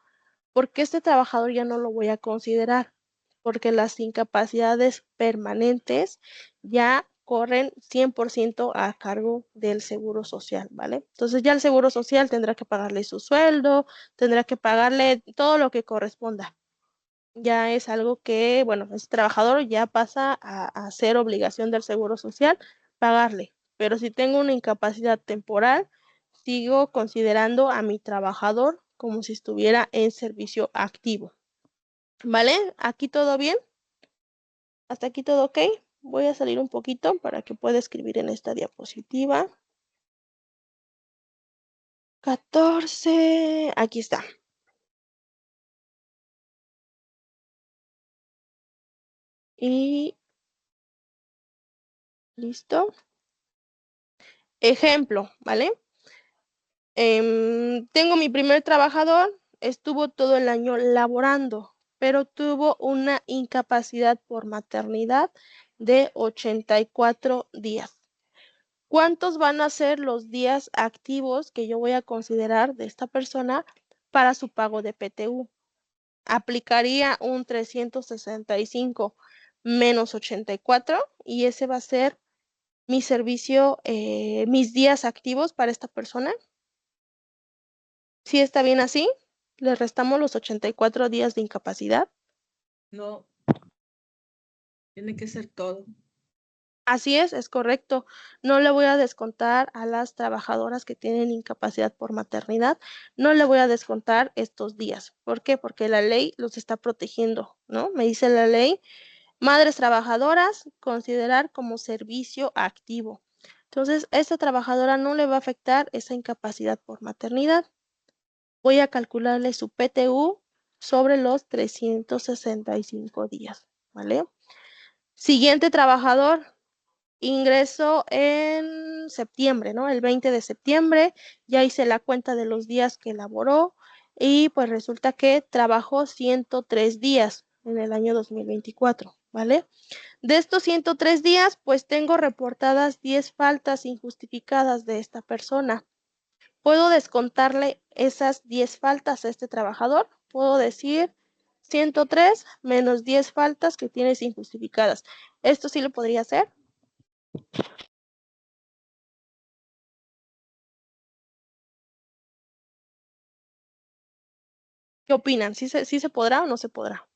¿Por qué este trabajador ya no lo voy a considerar? Porque las incapacidades permanentes ya corren 100% a cargo del Seguro Social, ¿vale? Entonces ya el Seguro Social tendrá que pagarle su sueldo, tendrá que pagarle todo lo que corresponda. Ya es algo que, bueno, ese trabajador ya pasa a ser obligación del Seguro Social pagarle. Pero si tengo una incapacidad temporal, sigo considerando a mi trabajador como si estuviera en servicio activo. ¿Vale? ¿Aquí todo bien? ¿Hasta aquí todo ok? Voy a salir un poquito para que pueda escribir en esta diapositiva. 14, aquí está. Y listo. Ejemplo, ¿vale? Tengo mi primer trabajador, estuvo todo el año laborando, pero tuvo una incapacidad por maternidad de 84 días. ¿Cuántos van a ser los días activos que yo voy a considerar de esta persona para su pago de PTU? Aplicaría un 365 menos 84 y ese va a ser mi servicio, mis días activos para esta persona. ¿Sí está bien así? Le restamos los 84 días de incapacidad. No, tiene que ser todo. Así es correcto. No le voy a descontar a las trabajadoras que tienen incapacidad por maternidad, no le voy a descontar estos días. ¿Por qué? Porque la ley los está protegiendo, ¿no? Me dice la ley, madres trabajadoras, considerar como servicio activo. Entonces, a esta trabajadora no le va a afectar esa incapacidad por maternidad. Voy a calcularle su PTU sobre los 365 días, ¿vale? Siguiente trabajador, ingreso en septiembre, ¿no? El 20 de septiembre, ya hice la cuenta de los días que laboró y pues resulta que trabajó 103 días en el año 2024, ¿vale? De estos 103 días, pues tengo reportadas 10 faltas injustificadas de esta persona. ¿Puedo descontarle esas 10 faltas a este trabajador? Puedo decir 103 menos 10 faltas que tienes injustificadas. ¿Esto sí lo podría hacer? ¿Qué opinan? ¿Sí se podrá o no se podrá?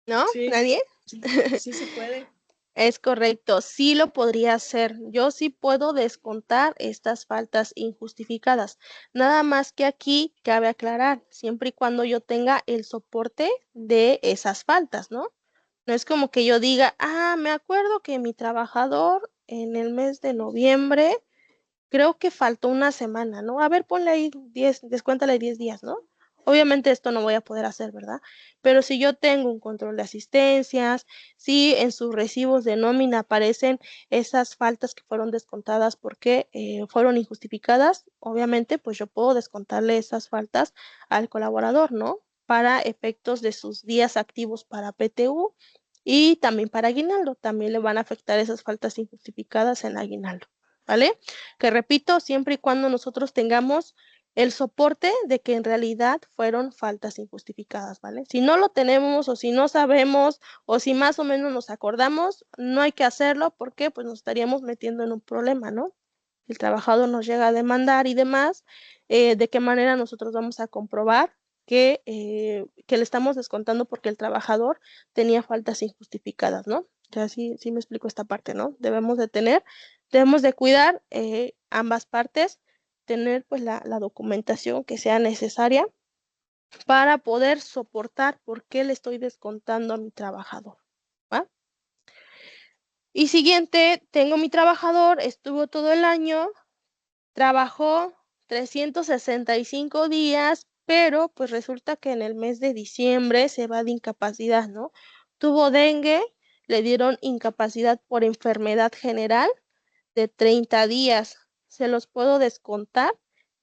¿No? Sí, ¿Nadie? sí se puede. Es correcto, sí lo podría hacer. Yo sí puedo descontar estas faltas injustificadas. Nada más que aquí cabe aclarar, siempre y cuando yo tenga el soporte de esas faltas, ¿no? No es como que yo diga, me acuerdo que mi trabajador en el mes de noviembre, creo que faltó una semana, ¿no? A ver, ponle ahí 10, descuéntale 10 días, ¿no? Obviamente esto no voy a poder hacer, ¿verdad? Pero si yo tengo un control de asistencias, si en sus recibos de nómina aparecen esas faltas que fueron descontadas porque fueron injustificadas, obviamente pues yo puedo descontarle esas faltas al colaborador, ¿no? Para efectos de sus días activos para PTU y también para aguinaldo, también le van a afectar esas faltas injustificadas en aguinaldo, ¿vale? Que repito, siempre y cuando nosotros tengamos el soporte de que en realidad fueron faltas injustificadas, ¿vale? Si no lo tenemos o si no sabemos o si más o menos nos acordamos, no hay que hacerlo porque pues nos estaríamos metiendo en un problema, ¿no? El trabajador nos llega a demandar y demás, ¿de qué manera nosotros vamos a comprobar que le estamos descontando porque el trabajador tenía faltas injustificadas, ¿no? O sea, sí me explico esta parte, ¿no? Debemos de cuidar ambas partes, tener pues la documentación que sea necesaria para poder soportar por qué le estoy descontando a mi trabajador, ¿va? Y siguiente, tengo mi trabajador, estuvo todo el año, trabajó 365 días, pero pues resulta que en el mes de diciembre se va de incapacidad, ¿no? Tuvo dengue, le dieron incapacidad por enfermedad general de 30 días. ¿Se los puedo descontar?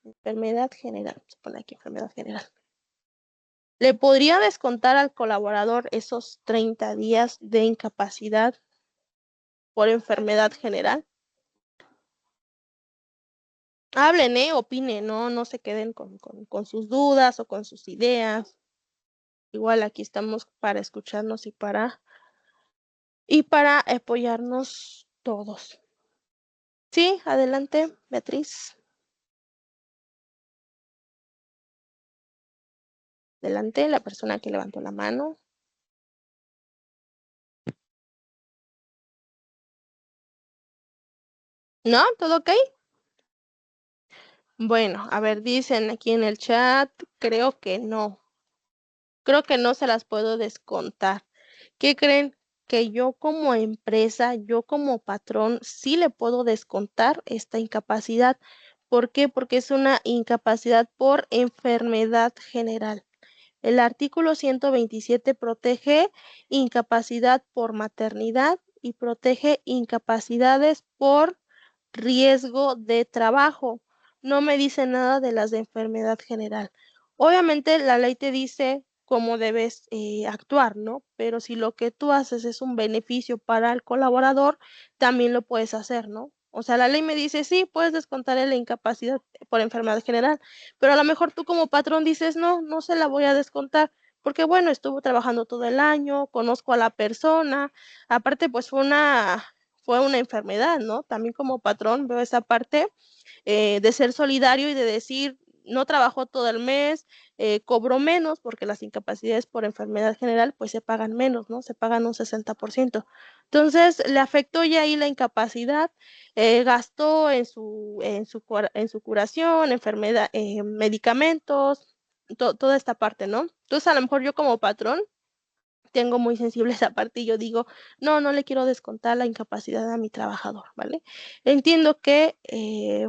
Enfermedad general, se pone aquí enfermedad general. ¿Le podría descontar al colaborador esos 30 días de incapacidad por enfermedad general? Hablen, opinen, no se queden con sus dudas o con sus ideas. Igual aquí estamos para escucharnos y para apoyarnos todos. Sí, adelante, Beatriz. Adelante, la persona que levantó la mano. ¿No? ¿Todo ok? Bueno, a ver, dicen aquí en el chat, creo que no se las puedo descontar. ¿Qué creen? Que yo como empresa, yo como patrón, sí le puedo descontar esta incapacidad. ¿Por qué? Porque es una incapacidad por enfermedad general. El artículo 127 protege incapacidad por maternidad y protege incapacidades por riesgo de trabajo. No me dice nada de las de enfermedad general. Obviamente la ley te dice cómo debes actuar, ¿no? Pero si lo que tú haces es un beneficio para el colaborador, también lo puedes hacer, ¿no? O sea, la ley me dice, sí, puedes descontarle la incapacidad por enfermedad general, pero a lo mejor tú como patrón dices, no se la voy a descontar, porque bueno, estuvo trabajando todo el año, conozco a la persona, aparte pues fue una enfermedad, ¿no? También como patrón veo esa parte de ser solidario y de decir, no trabajó todo el mes, cobró menos, porque las incapacidades por enfermedad general, pues se pagan menos, ¿no? Se pagan un 60%. Entonces, le afectó ya ahí la incapacidad, gastó en su curación, enfermedad, medicamentos, toda esta parte, ¿no? Entonces, a lo mejor yo como patrón, tengo muy sensible esa parte y yo digo, no le quiero descontar la incapacidad a mi trabajador, ¿vale? Entiendo que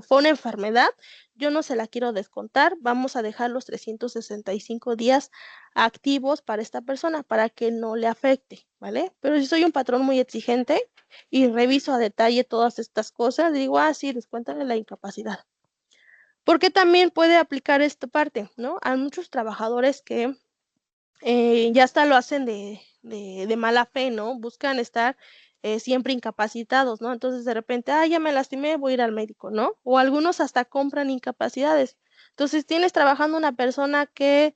fue una enfermedad, yo no se la quiero descontar, vamos a dejar los 365 días activos para esta persona para que no le afecte, ¿vale? Pero si soy un patrón muy exigente y reviso a detalle todas estas cosas, digo, sí, descuéntale la incapacidad. Porque también puede aplicar esta parte, ¿no? Hay muchos trabajadores que ya hasta lo hacen de mala fe, ¿no? Buscan estar siempre incapacitados, ¿no? Entonces de repente, ya me lastimé, voy a ir al médico, ¿no? O algunos hasta compran incapacidades. Entonces tienes trabajando una persona que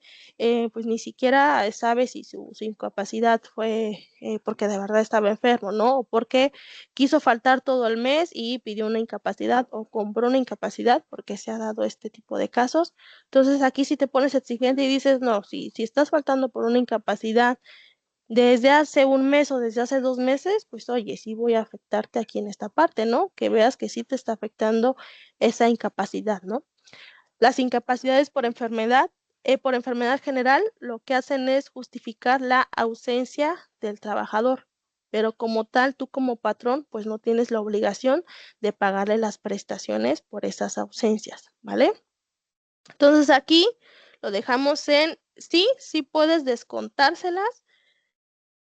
pues ni siquiera sabe si su incapacidad fue porque de verdad estaba enfermo, ¿no? O porque quiso faltar todo el mes y pidió una incapacidad o compró una incapacidad porque se ha dado este tipo de casos. Entonces aquí si te pones exigente y dices, no, si estás faltando por una incapacidad desde hace un mes o desde hace 2 meses, pues oye, sí voy a afectarte aquí en esta parte, ¿no? Que veas que sí te está afectando esa incapacidad, ¿no? Las incapacidades por enfermedad general, lo que hacen es justificar la ausencia del trabajador, pero como tal, tú como patrón, pues no tienes la obligación de pagarle las prestaciones por esas ausencias, ¿vale? Entonces aquí lo dejamos en sí puedes descontárselas.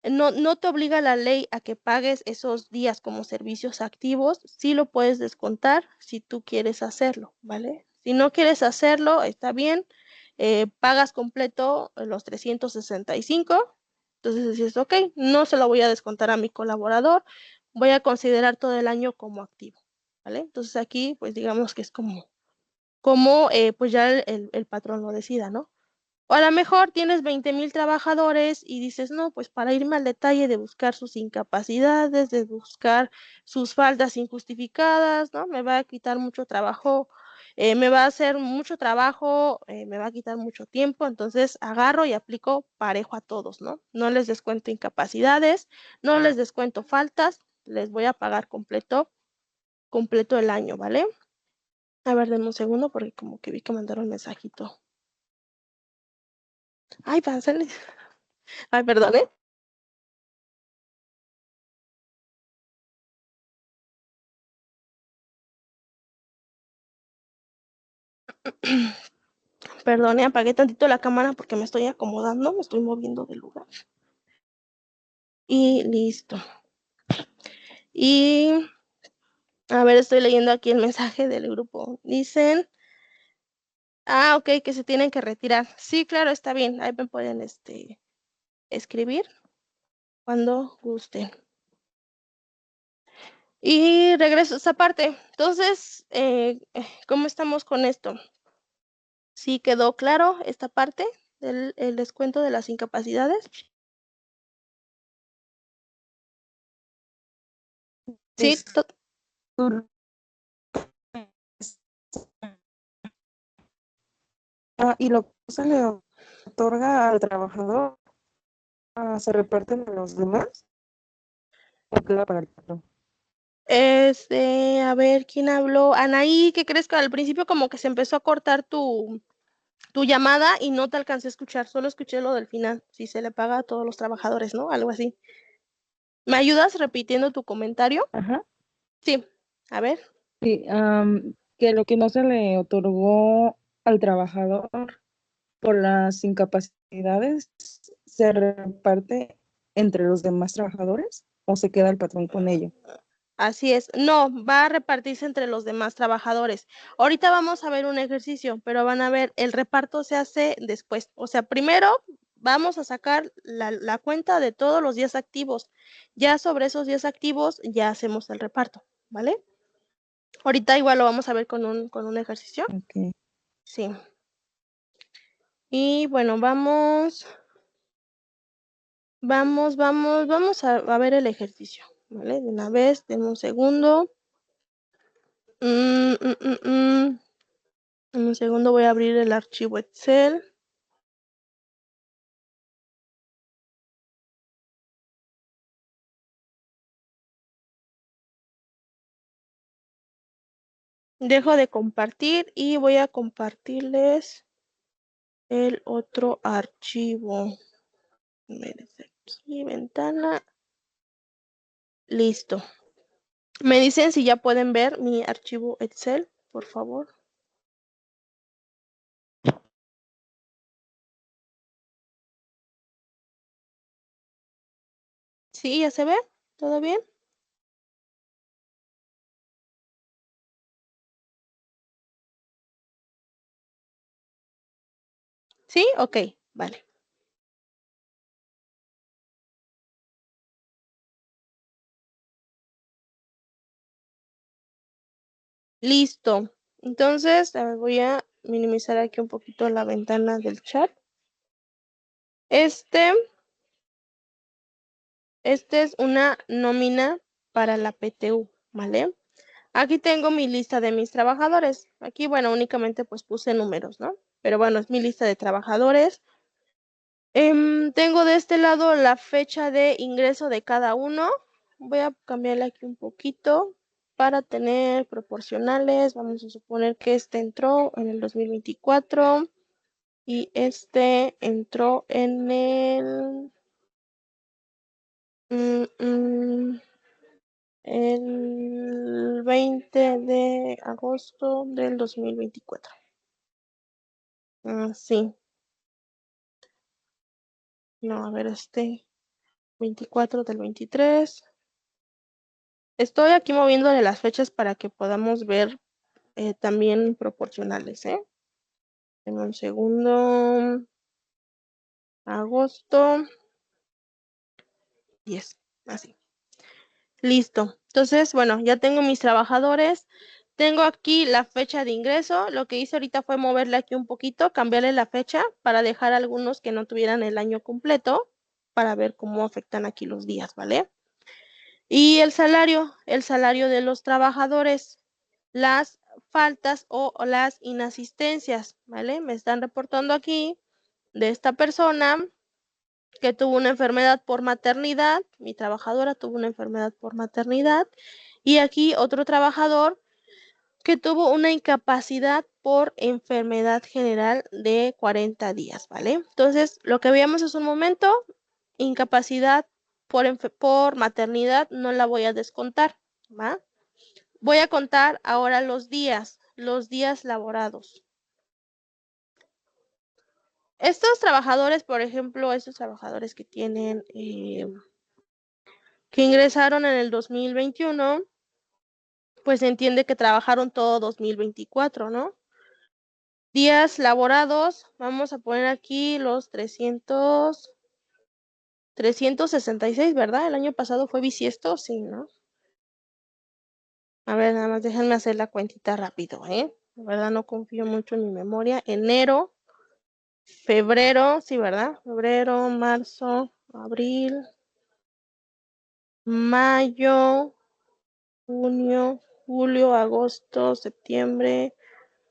No te obliga la ley a que pagues esos días como servicios activos, sí lo puedes descontar si tú quieres hacerlo, ¿vale? Si no quieres hacerlo, está bien, pagas completo los 365, entonces dices, ok, no se lo voy a descontar a mi colaborador, voy a considerar todo el año como activo, ¿vale? Entonces aquí, pues digamos que es como pues ya el patrón lo decida, ¿no? O a lo mejor tienes 20,000 trabajadores y dices, no, pues para irme al detalle de buscar sus incapacidades, de buscar sus faltas injustificadas, ¿no? Me va a quitar mucho trabajo me va a hacer mucho trabajo, me va a quitar mucho tiempo, entonces agarro y aplico parejo a todos, ¿no? No les descuento incapacidades, no les descuento faltas, les voy a pagar completo el año, ¿vale? A ver, denme un segundo porque como que vi que mandaron un mensajito. Ay, pásale. Ay, perdón, ¿eh? Perdone, apagué tantito la cámara porque me estoy acomodando, me estoy moviendo del lugar. Y listo. Y a ver, estoy leyendo aquí el mensaje del grupo. Dicen, ok, que se tienen que retirar. Sí, claro, está bien. Ahí me pueden escribir cuando gusten. Y regreso a esa parte. Entonces, ¿cómo estamos con esto? ¿Sí quedó claro esta parte del el descuento de las incapacidades? Sí, Y lo que se le otorga al trabajador, se reparten a los demás. ¿O queda para el patrón? a ver, ¿quién habló? Anaí, ¿qué crees que al principio como que se empezó a cortar tu llamada y no te alcancé a escuchar, solo escuché lo del final, si se le paga a todos los trabajadores, ¿no? Algo así. ¿Me ayudas repitiendo tu comentario? Ajá. Sí, a ver. Sí, que lo que no se le otorgó al trabajador por las incapacidades se reparte entre los demás trabajadores o se queda el patrón con ello. Así es. No, va a repartirse entre los demás trabajadores. Ahorita vamos a ver un ejercicio, pero van a ver, el reparto se hace después. O sea, primero vamos a sacar la cuenta de todos los días activos. Ya sobre esos días activos ya hacemos el reparto, ¿vale? Ahorita igual lo vamos a ver con un ejercicio. Okay. Sí. Y bueno, vamos a ver el ejercicio, ¿vale? De una vez, denme un segundo. En un segundo voy a abrir el archivo Excel. Dejo de compartir y voy a compartirles el otro archivo. Aquí, ventana. Listo. Me dicen si ya pueden ver mi archivo Excel, por favor. ¿Sí? ¿Ya se ve? ¿Todo bien? ¿Sí? Ok, vale. Listo. Entonces, a ver, voy a minimizar aquí un poquito la ventana del chat. Este es una nómina para la PTU, ¿vale? Aquí tengo mi lista de mis trabajadores. Aquí, bueno, únicamente pues puse números, ¿no? Pero bueno, es mi lista de trabajadores. Tengo de este lado la fecha de ingreso de cada uno. Voy a cambiarle aquí un poquito para tener proporcionales. Vamos a suponer que este entró en el 2024 y este entró en el el 20 de agosto del 2024. Sí. No, a ver, 24 del 23. Estoy aquí moviéndole las fechas para que podamos ver también proporcionales, ¿eh? En un segundo. Agosto 10, así. Listo. Entonces, bueno, ya tengo mis trabajadores. Tengo aquí la fecha de ingreso. Lo que hice ahorita fue moverle aquí un poquito, cambiarle la fecha para dejar algunos que no tuvieran el año completo para ver cómo afectan aquí los días, ¿vale? Y el salario de los trabajadores, las faltas o las inasistencias, ¿vale? Me están reportando aquí de esta persona que tuvo una enfermedad por maternidad, mi trabajadora tuvo una enfermedad por maternidad, y aquí otro trabajador que tuvo una incapacidad por enfermedad general de 40 días, ¿vale? Entonces, lo que veíamos hace un momento, incapacidad por maternidad, no la voy a descontar, ¿va? Voy a contar ahora los días laborados. Estos trabajadores, por ejemplo, estos trabajadores que tienen, que ingresaron en el 2021, pues se entiende que trabajaron todo 2024, ¿no? Días laborados, vamos a poner aquí los 366, ¿verdad? El año pasado fue bisiesto, sí, ¿no? A ver, nada más déjenme hacer la cuentita rápido, ¿eh? La verdad no confío mucho en mi memoria. Enero, febrero, sí, ¿verdad? Febrero, marzo, abril, mayo, junio, julio, agosto, septiembre,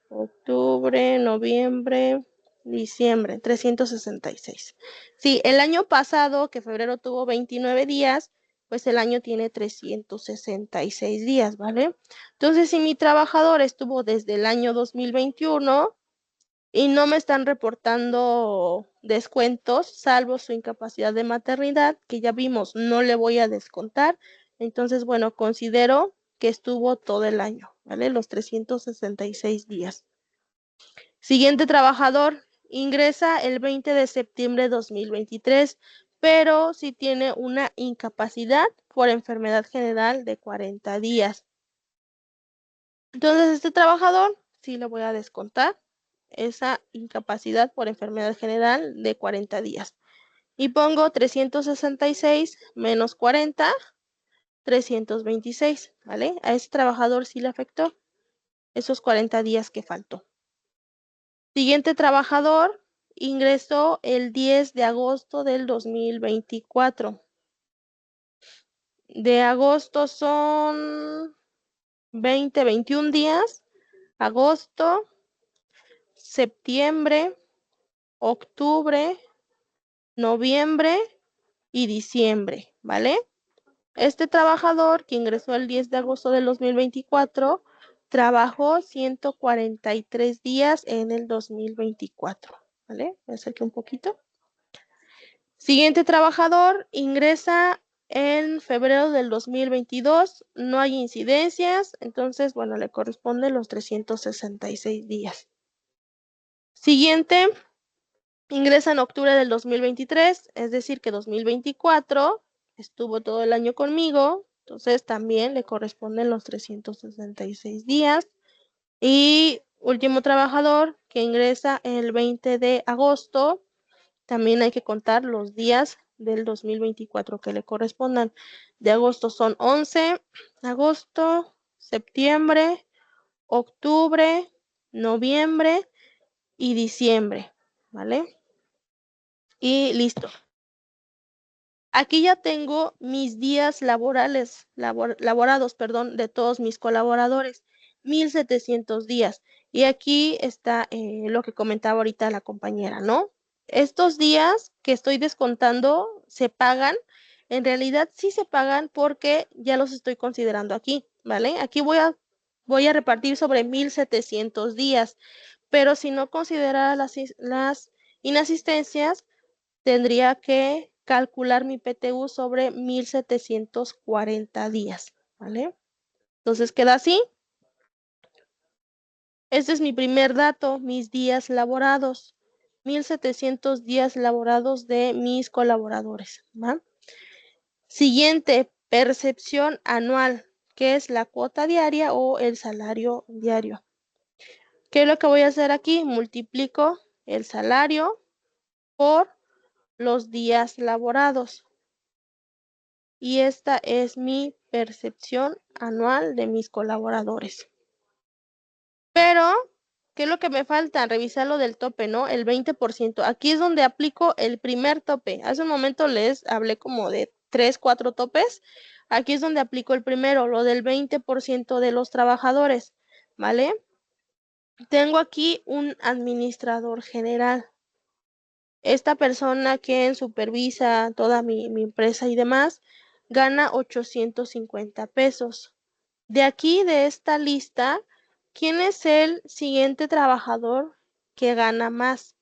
octubre, noviembre, diciembre, 366. Sí, el año pasado, que febrero tuvo 29 días, pues el año tiene 366 días, ¿vale? Entonces, si mi trabajador estuvo desde el año 2021 y no me están reportando descuentos, salvo su incapacidad de maternidad, que ya vimos, no le voy a descontar. Entonces, bueno, considero que estuvo todo el año, ¿vale? Los 366 días. Siguiente trabajador, ingresa el 20 de septiembre de 2023, pero si tiene una incapacidad por enfermedad general de 40 días. Entonces, este trabajador sí le voy a descontar esa incapacidad por enfermedad general de 40 días. Y pongo 366 menos 40, 326, ¿vale? A ese trabajador sí le afectó esos 40 días que faltó. Siguiente trabajador ingresó el 10 de agosto del 2024. De agosto son 21 días. Agosto, septiembre, octubre, noviembre y diciembre, ¿vale? Este trabajador que ingresó el 10 de agosto del 2024 trabajó 143 días en el 2024, ¿vale? Me acerqué un poquito. Siguiente trabajador ingresa en febrero del 2022, no hay incidencias, entonces, bueno, le corresponden los 366 días. Siguiente, ingresa en octubre del 2023, es decir, que 2024 estuvo todo el año conmigo, entonces también le corresponden los 366 días. Y último trabajador que ingresa el 20 de agosto, también hay que contar los días del 2024 que le correspondan. De agosto son 11, agosto, septiembre, octubre, noviembre y diciembre, ¿vale? Y listo. Aquí ya tengo mis días laborados, perdón, de todos mis colaboradores, 1700 días. Y aquí está lo que comentaba ahorita la compañera, ¿no? Estos días que estoy descontando se pagan, en realidad sí se pagan porque ya los estoy considerando aquí, ¿vale? Aquí voy a repartir sobre 1700 días, pero si no considerara las inasistencias, tendría que calcular mi PTU sobre 1740 días, ¿vale? Entonces queda así. Este es mi primer dato, mis días laborados. 1700 días laborados de mis colaboradores, ¿va? Siguiente, percepción anual, que es la cuota diaria o el salario diario. ¿Qué es lo que voy a hacer aquí? Multiplico el salario por los días laborados. Y esta es mi percepción anual de mis colaboradores. Pero, ¿qué es lo que me falta? Revisar lo del tope, ¿no? El 20%. Aquí es donde aplico el primer tope. Hace un momento les hablé como de 3, 4 topes. Aquí es donde aplico el primero, lo del 20% de los trabajadores. ¿vale? Tengo aquí un administrador general. Esta persona que supervisa toda mi empresa y demás, gana 850 pesos. De aquí, de esta lista, ¿quién es el siguiente trabajador que gana más?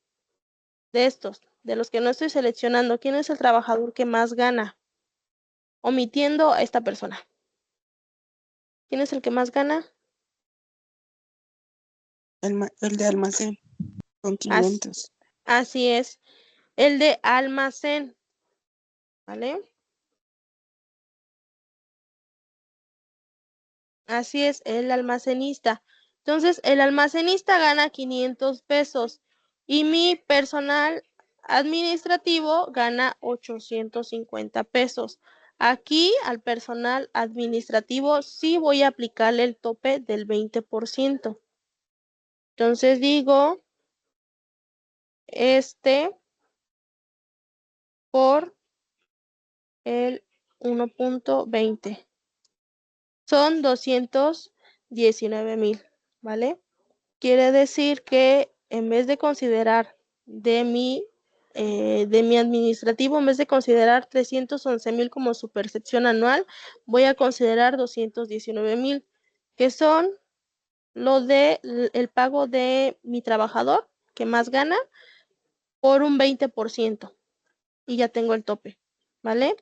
De estos, de los que no estoy seleccionando, ¿quién es el trabajador que más gana? Omitiendo a esta persona. ¿Quién es el que más gana? El de almacén, con As- 500. Así es, el de almacén, ¿vale? Así es, el almacenista. Entonces, el almacenista gana 500 pesos y mi personal administrativo gana 850 pesos. Aquí al personal administrativo sí voy a aplicarle el tope del 20%. Entonces digo, por el 1.20. Son 219,000, ¿vale? Quiere decir que en vez de considerar de mi administrativo, en vez de considerar 311,000 como su percepción anual, voy a considerar 219,000, que son el pago de mi trabajador, que más gana, por un 20%, y ya tengo el tope, ¿vale?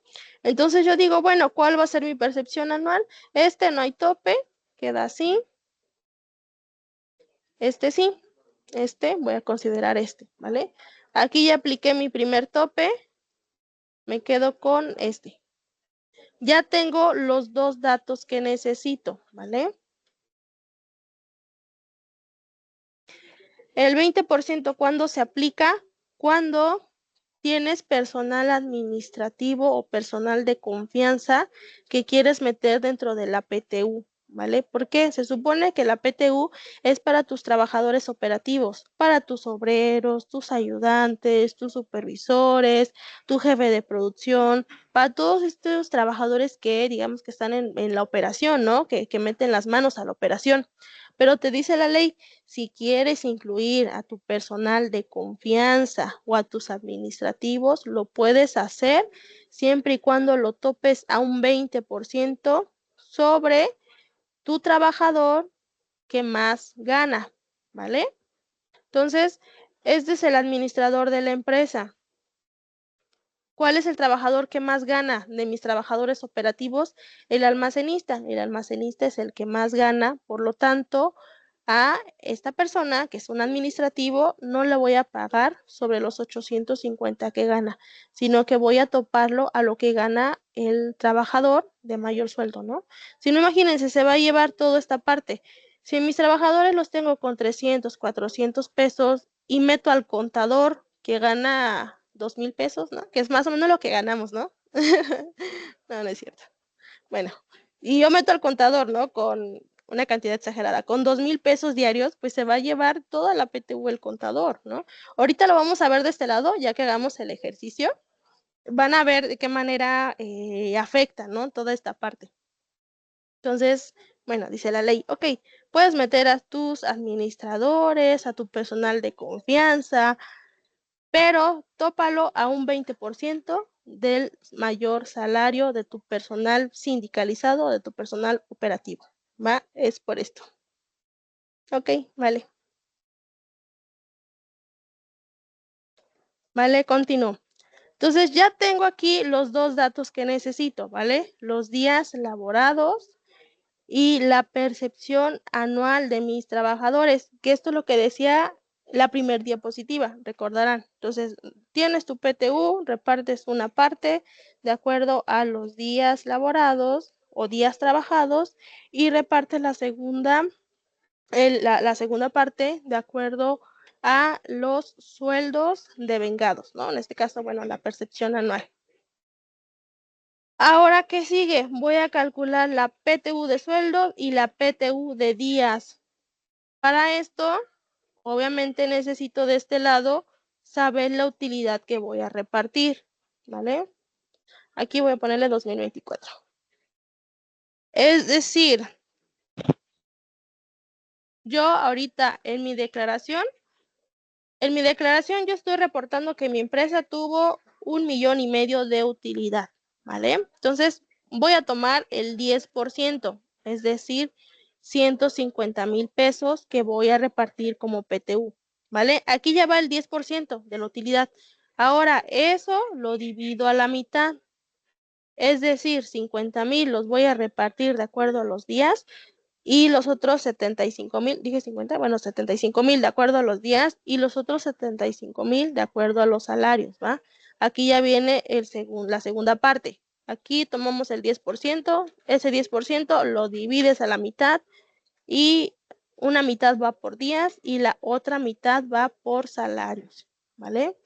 Entonces yo digo, bueno, ¿cuál va a ser mi percepción anual? No hay tope, queda así. Sí, voy a considerar ¿vale? Aquí ya apliqué mi primer tope, me quedo con Ya tengo los dos datos que necesito, ¿vale? El 20%, ¿cuándo se aplica? Cuando tienes personal administrativo o personal de confianza que quieres meter dentro de la PTU, ¿vale? Porque se supone que la PTU es para tus trabajadores operativos, para tus obreros, tus ayudantes, tus supervisores, tu jefe de producción, para todos estos trabajadores que digamos que están en la operación, ¿no? Que meten las manos a la operación. Pero te dice la ley, si quieres incluir a tu personal de confianza o a tus administrativos, lo puedes hacer siempre y cuando lo topes a un 20% sobre tu trabajador que más gana, ¿vale? Entonces, este es el administrador de la empresa. ¿Cuál es el trabajador que más gana de mis trabajadores operativos? El almacenista. El almacenista es el que más gana, por lo tanto, a esta persona, que es un administrativo, no le voy a pagar sobre los 850 que gana, sino que voy a toparlo a lo que gana el trabajador de mayor sueldo, ¿no? Si no, imagínense, se va a llevar toda esta parte. Si mis trabajadores los tengo con 300, 400 pesos y meto al contador que gana 2,000 pesos, ¿no? Que es más o menos lo que ganamos, ¿no? No, no es cierto. Bueno, y yo meto al contador, ¿no? Con una cantidad exagerada, con 2,000 pesos diarios, pues se va a llevar toda la PTU el contador, ¿no? Ahorita lo vamos a ver de este lado, ya que hagamos el ejercicio. Van a ver de qué manera afecta, ¿no? Toda esta parte. Entonces, bueno, dice la ley, ok, puedes meter a tus administradores, a tu personal de confianza, pero tópalo a un 20% del mayor salario de tu personal sindicalizado, de tu personal operativo, ¿va? Es por esto. Ok, vale. Vale, continúo. Entonces ya tengo aquí los dos datos que necesito, ¿vale? Los días laborados y la percepción anual de mis trabajadores, que esto es lo que decía la primer diapositiva, recordarán. Entonces, tienes tu PTU, repartes una parte de acuerdo a los días laborados o días trabajados y repartes la segunda, la segunda parte de acuerdo a los sueldos devengados, ¿no? En este caso, bueno, la percepción anual. Ahora, ¿qué sigue? Voy a calcular la PTU de sueldo y la PTU de días. Para esto, obviamente necesito de este lado saber la utilidad que voy a repartir, ¿vale? Aquí voy a ponerle 2024. Es decir, Yo ahorita en mi declaración yo estoy reportando que mi empresa tuvo 1,5 millones de utilidad, ¿vale? Entonces, voy a tomar el 10%, es decir, 150,000 pesos que voy a repartir como PTU, ¿vale? Aquí ya va el 10% de la utilidad. Ahora, eso lo divido a la mitad, es decir, 50,000 los voy a repartir de acuerdo a los días y los otros 75,000, dije 50, bueno, 75,000 de acuerdo a los días y los otros 75,000 de acuerdo a los salarios, ¿va? Aquí ya viene la segunda parte. Aquí tomamos el 10%, ese 10% lo divides a la mitad y una mitad va por días y la otra mitad va por salarios, ¿vale?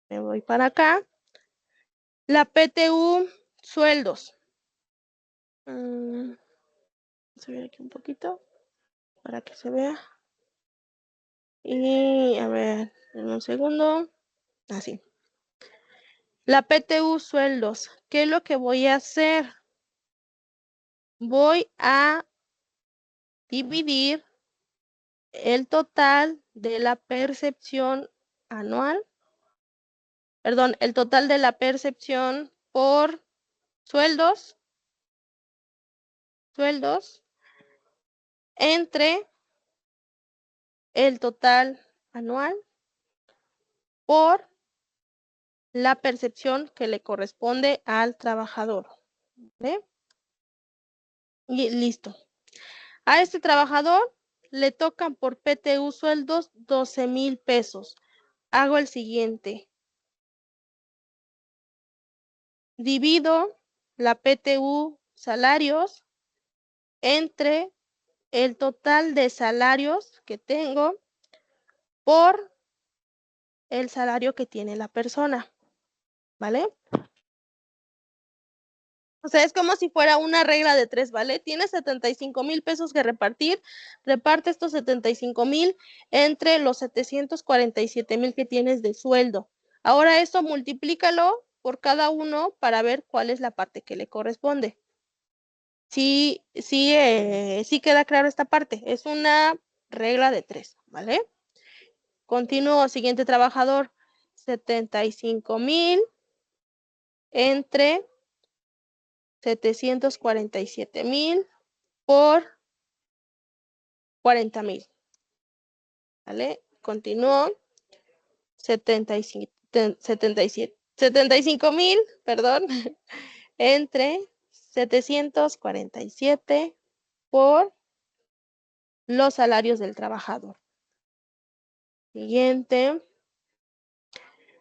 Me voy para acá. La PTU, sueldos. Vamos a ver aquí un poquito para que se vea. Y a ver, en un segundo. Así. La PTU sueldos. ¿Qué es lo que voy a hacer? Voy a dividir el total de la percepción anual. Perdón, el total de la percepción por sueldos. Entre el total anual por la percepción que le corresponde al trabajador. ¿Ve? Y listo. A este trabajador le tocan por PTU sueldos 12,000 pesos. Hago el siguiente. Divido la PTU salarios entre el total de salarios que tengo por el salario que tiene la persona. ¿Vale? O sea, es como si fuera una regla de 3, ¿vale? Tienes 75,000 pesos que repartir, reparte estos 75,000 entre los 747,000 que tienes de sueldo. Ahora esto multiplícalo por cada uno para ver cuál es la parte que le corresponde. Sí queda claro esta parte. Es una regla de 3, ¿vale? Continúo, siguiente trabajador, 75,000 entre 747,000 por 40,000. ¿Vale? Continúo. 75,000, perdón, entre 747 por los salarios del trabajador. Siguiente.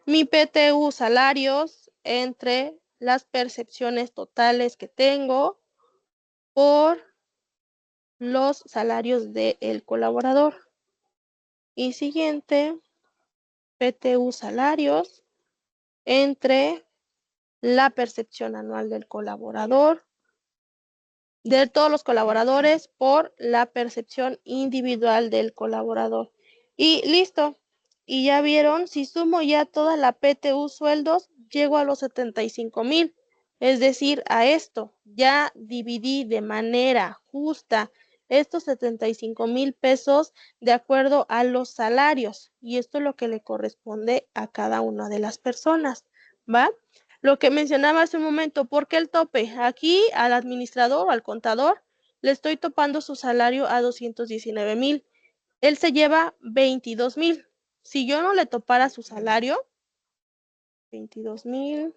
Mi PTU salarios entre las percepciones totales que tengo por los salarios del colaborador. Y siguiente, PTU salarios entre la percepción anual del colaborador, de todos los colaboradores por la percepción individual del colaborador. Y listo. Y ya vieron, si sumo ya toda la PTU sueldos, llego a los 75,000. Es decir, a esto ya dividí de manera justa estos 75,000 pesos de acuerdo a los salarios. Y esto es lo que le corresponde a cada una de las personas, ¿va? Lo que mencionaba hace un momento, ¿por qué el tope? Aquí al administrador o al contador le estoy topando su salario a 219,000. Él se lleva 22,000. Si yo no le topara su salario, 22,000,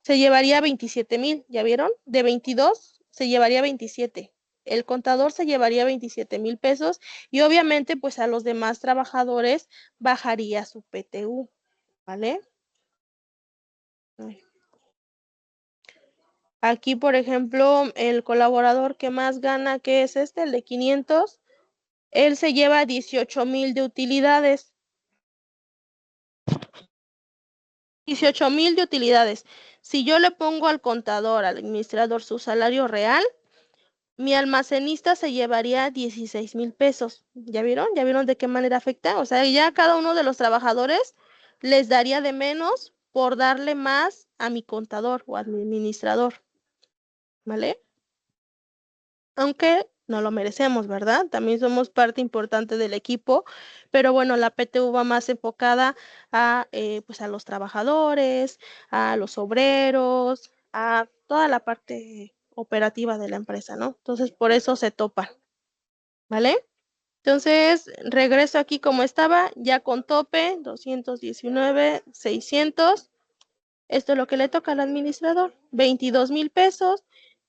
se llevaría 27,000, ¿ya vieron? De 22 se llevaría 27. El contador se llevaría 27,000 pesos y obviamente pues a los demás trabajadores bajaría su PTU, ¿vale? Aquí, por ejemplo, el colaborador que más gana, que es este, el de 500, él se lleva 18,000 de utilidades. 18,000 de utilidades. Si yo le pongo al contador, al administrador, su salario real, mi almacenista se llevaría 16,000 pesos. ¿Ya vieron? ¿Ya vieron de qué manera afecta? O sea, ya cada uno de los trabajadores les daría de menos por darle más a mi contador o a mi administrador. ¿Vale? Aunque no lo merecemos, ¿verdad? También somos parte importante del equipo, pero bueno, la PTU va más enfocada a, pues a los trabajadores, a los obreros, a toda la parte operativa de la empresa, ¿no? Entonces, por eso se topan, ¿vale? Entonces, regreso aquí como estaba, ya con tope, 219,600. Esto es lo que le toca al administrador, 22,000 pesos.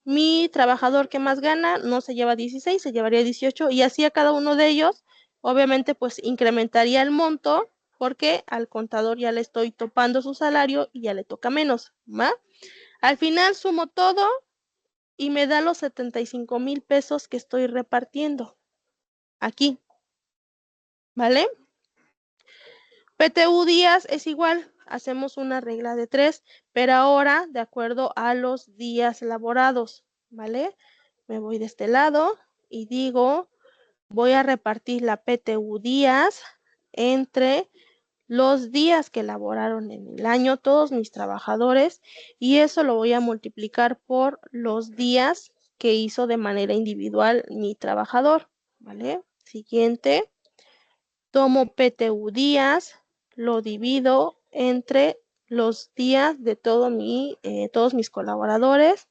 Mi trabajador que más gana no se lleva 16, se llevaría 18 y así a cada uno de ellos, obviamente pues incrementaría el monto porque al contador ya le estoy topando su salario y ya le toca menos, ¿va? Al final sumo todo y me da los 75,000 pesos que estoy repartiendo aquí, ¿vale? PTU días es igual, hacemos una regla de 3, pero ahora de acuerdo a los días laborados, ¿vale? Me voy de este lado y digo, voy a repartir la PTU días entre los días que laboraron en el año todos mis trabajadores y eso lo voy a multiplicar por los días que hizo de manera individual mi trabajador, ¿vale? Siguiente. Tomo PTU días, lo divido entre los días de todos mis colaboradores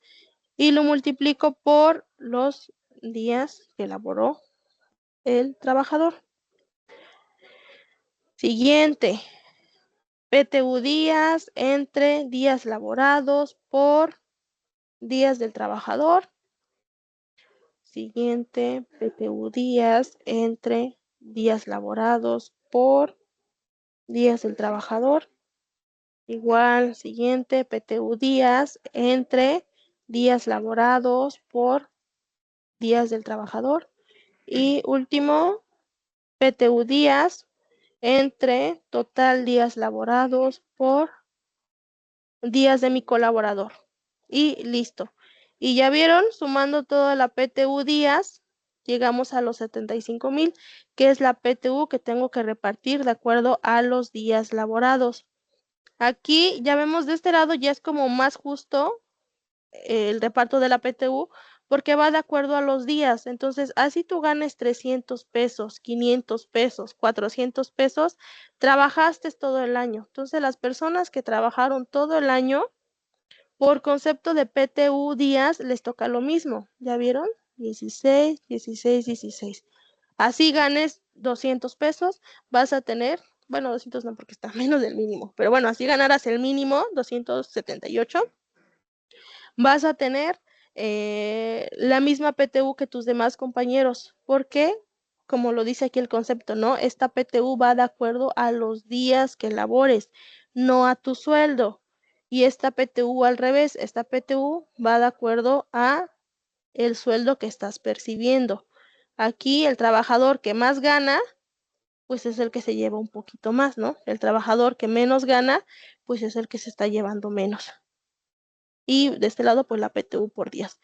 y lo multiplico por los días que elaboró el trabajador. Siguiente, PTU días entre días laborados por días del trabajador. Siguiente, PTU días entre días laborados por días del trabajador. Igual, siguiente, PTU días entre días laborados por días del trabajador. Y último, PTU días entre total días laborados por días de mi colaborador. Y listo. Y ya vieron, sumando toda la PTU días, llegamos a los 75,000, que es la PTU que tengo que repartir de acuerdo a los días laborados. Aquí ya vemos de este lado, ya es como más justo el reparto de la PTU, porque va de acuerdo a los días. Entonces, así tú ganes 300 pesos, 500 pesos, 400 pesos, trabajaste todo el año. Entonces, las personas que trabajaron todo el año, por concepto de PTU días, les toca lo mismo. ¿Ya vieron? 16, 16, 16. Así ganes 200 pesos, vas a tener, bueno, 200 no porque está menos del mínimo, pero bueno, así ganaras el mínimo, 278, vas a tener la misma PTU que tus demás compañeros, porque, como lo dice aquí el concepto, ¿no? Esta PTU va de acuerdo a los días que labores, no a tu sueldo. Y esta PTU al revés, esta PTU va de acuerdo a el sueldo que estás percibiendo. Aquí el trabajador que más gana, pues es el que se lleva un poquito más, ¿no? El trabajador que menos gana, pues es el que se está llevando menos. Y de este lado, pues la PTU por días.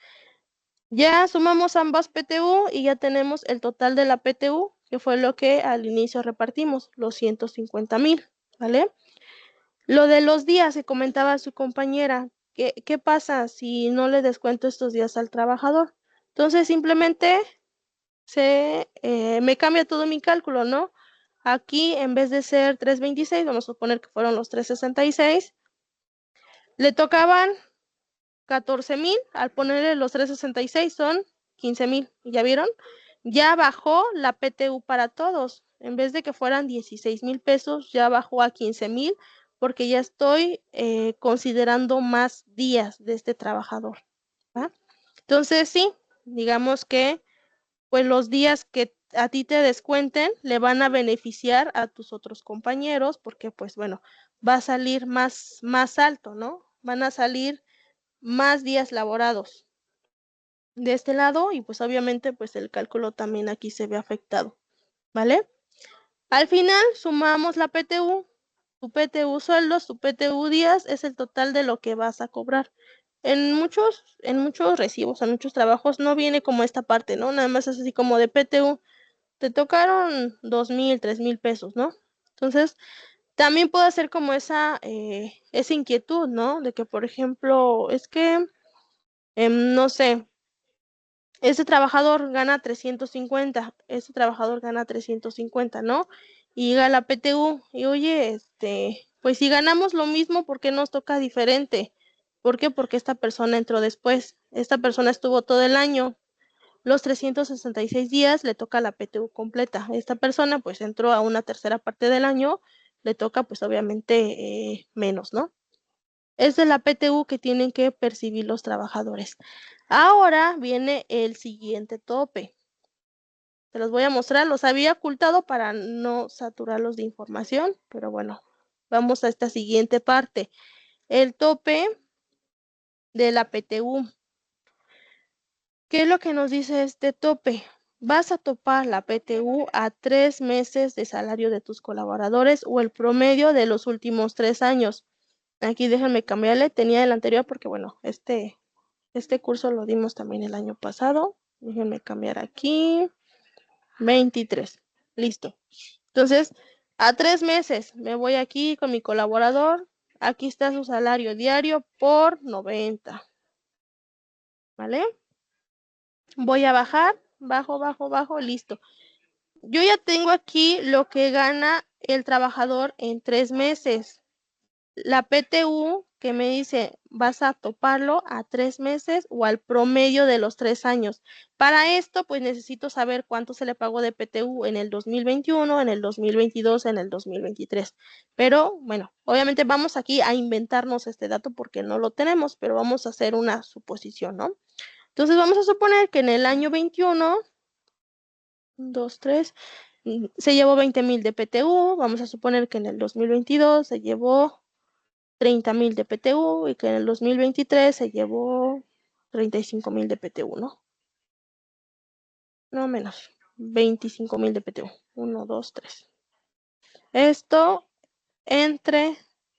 Ya sumamos ambas PTU y ya tenemos el total de la PTU, que fue lo que al inicio repartimos, los 150,000, ¿vale? Lo de los días que comentaba su compañera, ¿qué pasa si no le descuento estos días al trabajador? Entonces simplemente me cambia todo mi cálculo, ¿no? Aquí en vez de ser 326, vamos a suponer que fueron los 366, le tocaban 14,000, al ponerle los 366 son 15,000, ¿ya vieron? Ya bajó la PTU para todos, en vez de que fueran 16,000 pesos, ya bajó a 15,000, porque ya estoy considerando más días de este trabajador, ¿va? Entonces sí, digamos que pues los días que a ti te descuenten le van a beneficiar a tus otros compañeros, porque pues bueno, va a salir más alto, ¿no? Van a salir más días laborados de este lado y pues obviamente pues el cálculo también aquí se ve afectado, ¿vale? Al final sumamos la PTU, tu PTU sueldos, tu PTU días es el total de lo que vas a cobrar. En muchos recibos, en muchos trabajos no viene como esta parte, ¿no? Nada más es así como de PTU, te tocaron 2,000, 3,000 pesos, ¿no? Entonces, también puedo hacer como esa inquietud, ¿no? De que, por ejemplo, es que, no sé, Este trabajador gana 350, este trabajador gana 350, ¿no? Y llega la PTU y oye, pues si ganamos lo mismo, ¿por qué nos toca diferente? ¿Por qué? Porque esta persona entró después. Esta persona estuvo todo el año. Los 366 días le toca la PTU completa. Esta persona pues entró a una tercera parte del año, le toca pues obviamente menos, ¿no? Es de la PTU que tienen que percibir los trabajadores. Ahora viene el siguiente tope. Se los voy a mostrar, los había ocultado para no saturarlos de información, pero bueno, vamos a esta siguiente parte. El tope de la PTU. ¿Qué es lo que nos dice este tope? Vas a topar la PTU a 3 meses de salario de tus colaboradores o el promedio de los últimos 3 años. Aquí déjenme cambiarle, tenía el anterior porque bueno, este curso lo dimos también el año pasado. Déjenme cambiar aquí. 23. Listo. Entonces, a 3 meses me voy aquí con mi colaborador. Aquí está su salario diario por 90. ¿Vale? Voy a bajar, bajo, listo. Yo ya tengo aquí lo que gana el trabajador en 3 meses. La PTU que me dice, vas a toparlo a 3 meses o al promedio de los 3 años. Para esto, pues necesito saber cuánto se le pagó de PTU en el 2021, en el 2022, en el 2023. Pero, bueno, obviamente vamos aquí a inventarnos este dato porque no lo tenemos, pero vamos a hacer una suposición, ¿no? Entonces, vamos a suponer que en el año 21, 2, 3, se llevó 20,000 de PTU. Vamos a suponer que en el 2022 se llevó 30,000 de PTU y que en el 2023 se llevó 35,000 de PTU, ¿no? No menos, 25,000 de PTU. 1, 2, 3. Esto entre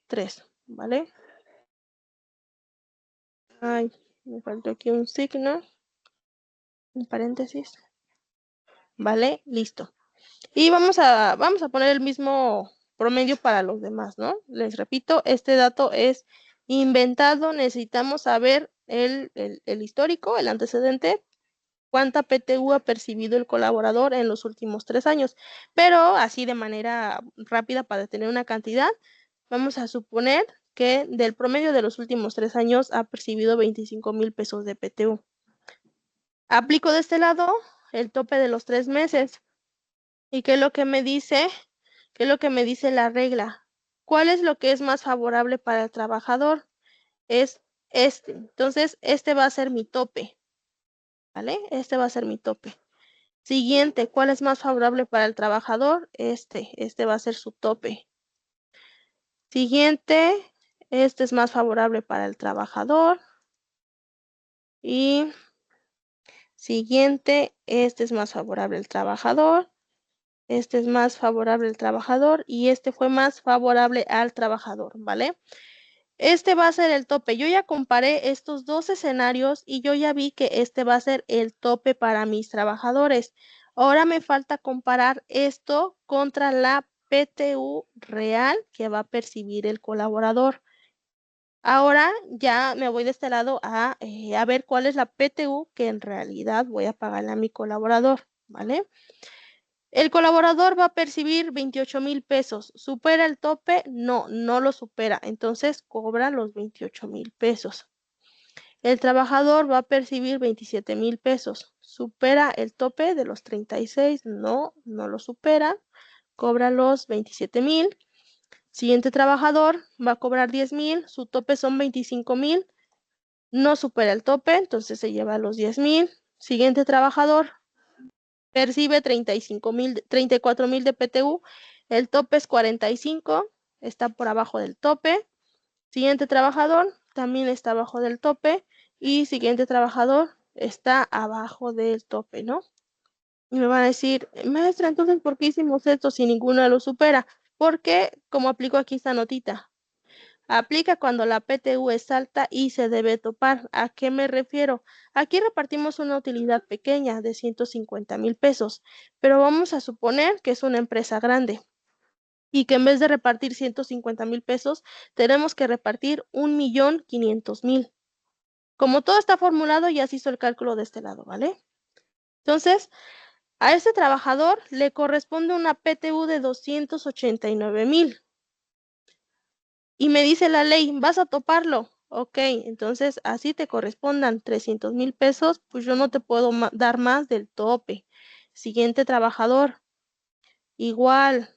3, ¿vale? Ay, me faltó aquí un signo, un paréntesis. ¿Vale? Listo. Y vamos a poner el mismo promedio para los demás, ¿no? Les repito, este dato es inventado, necesitamos saber el histórico, el antecedente, cuánta PTU ha percibido el colaborador en los últimos 3 años, pero así de manera rápida para tener una cantidad, vamos a suponer que del promedio de los últimos 3 años ha percibido 25,000 pesos de PTU. Aplico de este lado el tope de los 3 meses. ¿Y qué es lo que me dice? ¿Qué es lo que me dice la regla? ¿Cuál es lo que es más favorable para el trabajador? Es este. Entonces, este va a ser mi tope. ¿Vale? Este va a ser mi tope. Siguiente, ¿cuál es más favorable para el trabajador? Este va a ser su tope. Siguiente, este es más favorable para el trabajador. Y siguiente, este es más favorable al trabajador. Este es más favorable al trabajador y este fue más favorable al trabajador, ¿vale? Este va a ser el tope. Yo ya comparé estos dos escenarios y yo ya vi que este va a ser el tope para mis trabajadores. Ahora me falta comparar esto contra la PTU real que va a percibir el colaborador. Ahora ya me voy de este lado a ver cuál es la PTU que en realidad voy a pagarle a mi colaborador, ¿vale? El colaborador va a percibir 28,000 pesos. ¿Supera el tope? No, no lo supera. Entonces cobra los 28,000 pesos. El trabajador va a percibir 27,000 pesos. ¿Supera el tope de los 36? No, no lo supera. Cobra los 27,000. Siguiente trabajador va a cobrar 10,000. Su tope son 25,000. No supera el tope, entonces se lleva los 10,000. Siguiente trabajador percibe 34,000 de PTU, el tope es 45, está por abajo del tope. Siguiente trabajador también está abajo del tope y siguiente trabajador está abajo del tope, ¿no? Y me van a decir, maestra, entonces, ¿por qué hicimos esto si ninguno lo supera? Porque, como aplico aquí esta notita, aplica cuando la PTU es alta y se debe topar. ¿A qué me refiero? Aquí repartimos una utilidad pequeña de 150,000 pesos, pero vamos a suponer que es una empresa grande y que en vez de repartir 150,000 pesos, tenemos que repartir 1,500,000. Como todo está formulado, ya se hizo el cálculo de este lado, ¿vale? Entonces, a ese trabajador le corresponde una PTU de 289,000. Y me dice la ley, ¿vas a toparlo? Ok, entonces así te correspondan 300,000 pesos, pues yo no te puedo dar más del tope. Siguiente trabajador, igual,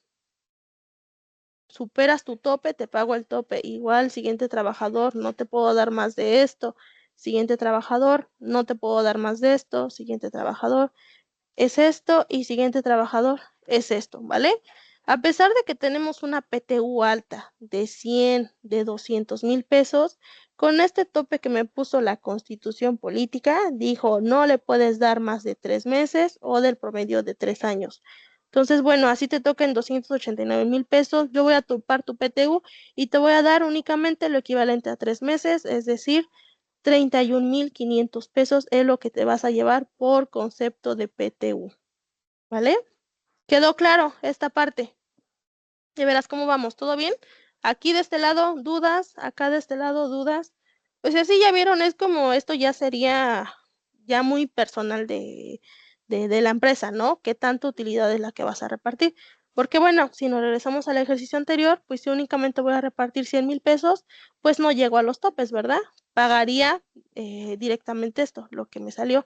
superas tu tope, te pago el tope. Igual, siguiente trabajador, no te puedo dar más de esto. Siguiente trabajador, no te puedo dar más de esto. Siguiente trabajador, es esto. Y siguiente trabajador, es esto, ¿vale? A pesar de que tenemos una PTU alta de 100, de 200,000 pesos, con este tope que me puso la Constitución Política, dijo, no le puedes dar más de 3 meses o del promedio de 3 años. Entonces, bueno, así te tocan 289,000 pesos, yo voy a topar tu PTU y te voy a dar únicamente lo equivalente a 3 meses, es decir, 31,500 pesos es lo que te vas a llevar por concepto de PTU, ¿vale? ¿Quedó claro esta parte? Ya verás cómo vamos, ¿todo bien? Aquí de este lado, dudas, acá de este lado, dudas. Pues así ya vieron, es como esto ya sería ya muy personal de la empresa, ¿no? ¿Qué tanta utilidad es la que vas a repartir? Porque bueno, si nos regresamos al ejercicio anterior, pues si únicamente voy a repartir 100,000 pesos, pues no llego a los topes, ¿verdad? Pagaría directamente esto, lo que me salió.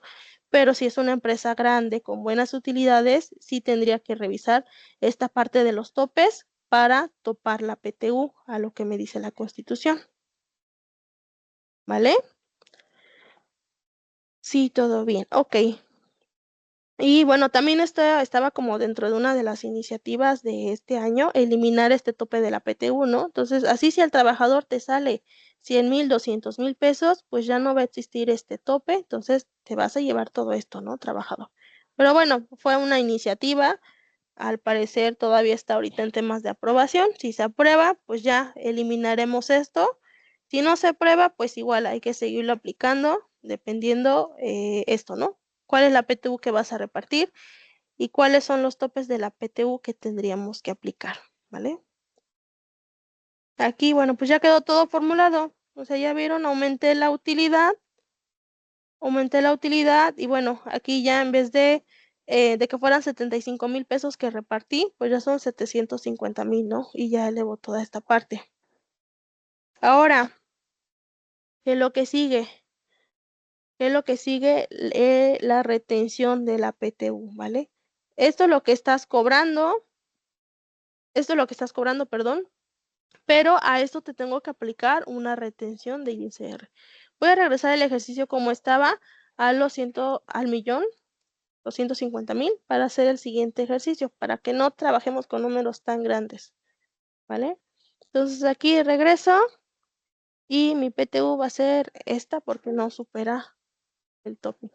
Pero si es una empresa grande con buenas utilidades, sí tendría que revisar esta parte de los topes para topar la PTU a lo que me dice la Constitución. ¿Vale? Sí, todo bien. Ok. Y bueno, también estaba como dentro de una de las iniciativas de este año, eliminar este tope de la PTU, ¿no? Entonces, así si al trabajador te sale 100,000, 200,000 pesos, pues ya no va a existir este tope, entonces te vas a llevar todo esto, ¿no, trabajador? Pero bueno, fue una iniciativa. Al parecer todavía está ahorita en temas de aprobación. Si se aprueba, pues ya eliminaremos esto. Si no se aprueba, pues igual hay que seguirlo aplicando, dependiendo esto, ¿no? ¿Cuál es la PTU que vas a repartir? Y cuáles son los topes de la PTU que tendríamos que aplicar, ¿vale? Aquí, bueno, pues ya quedó todo formulado. O sea, ya vieron, aumenté la utilidad y bueno, aquí ya en vez de que fueran 75,000 pesos que repartí, pues ya son 750,000, ¿no? Y ya elevo toda esta parte. Ahora, ¿qué es lo que sigue? ¿Qué es lo que sigue? La retención de la PTU, ¿vale? Esto es lo que estás cobrando, perdón, pero a esto te tengo que aplicar una retención de ISR. Voy a regresar el ejercicio como estaba al millón. 250,000 para hacer el siguiente ejercicio, para que no trabajemos con números tan grandes, ¿vale? Entonces aquí regreso y mi PTU va a ser esta porque no supera el tope.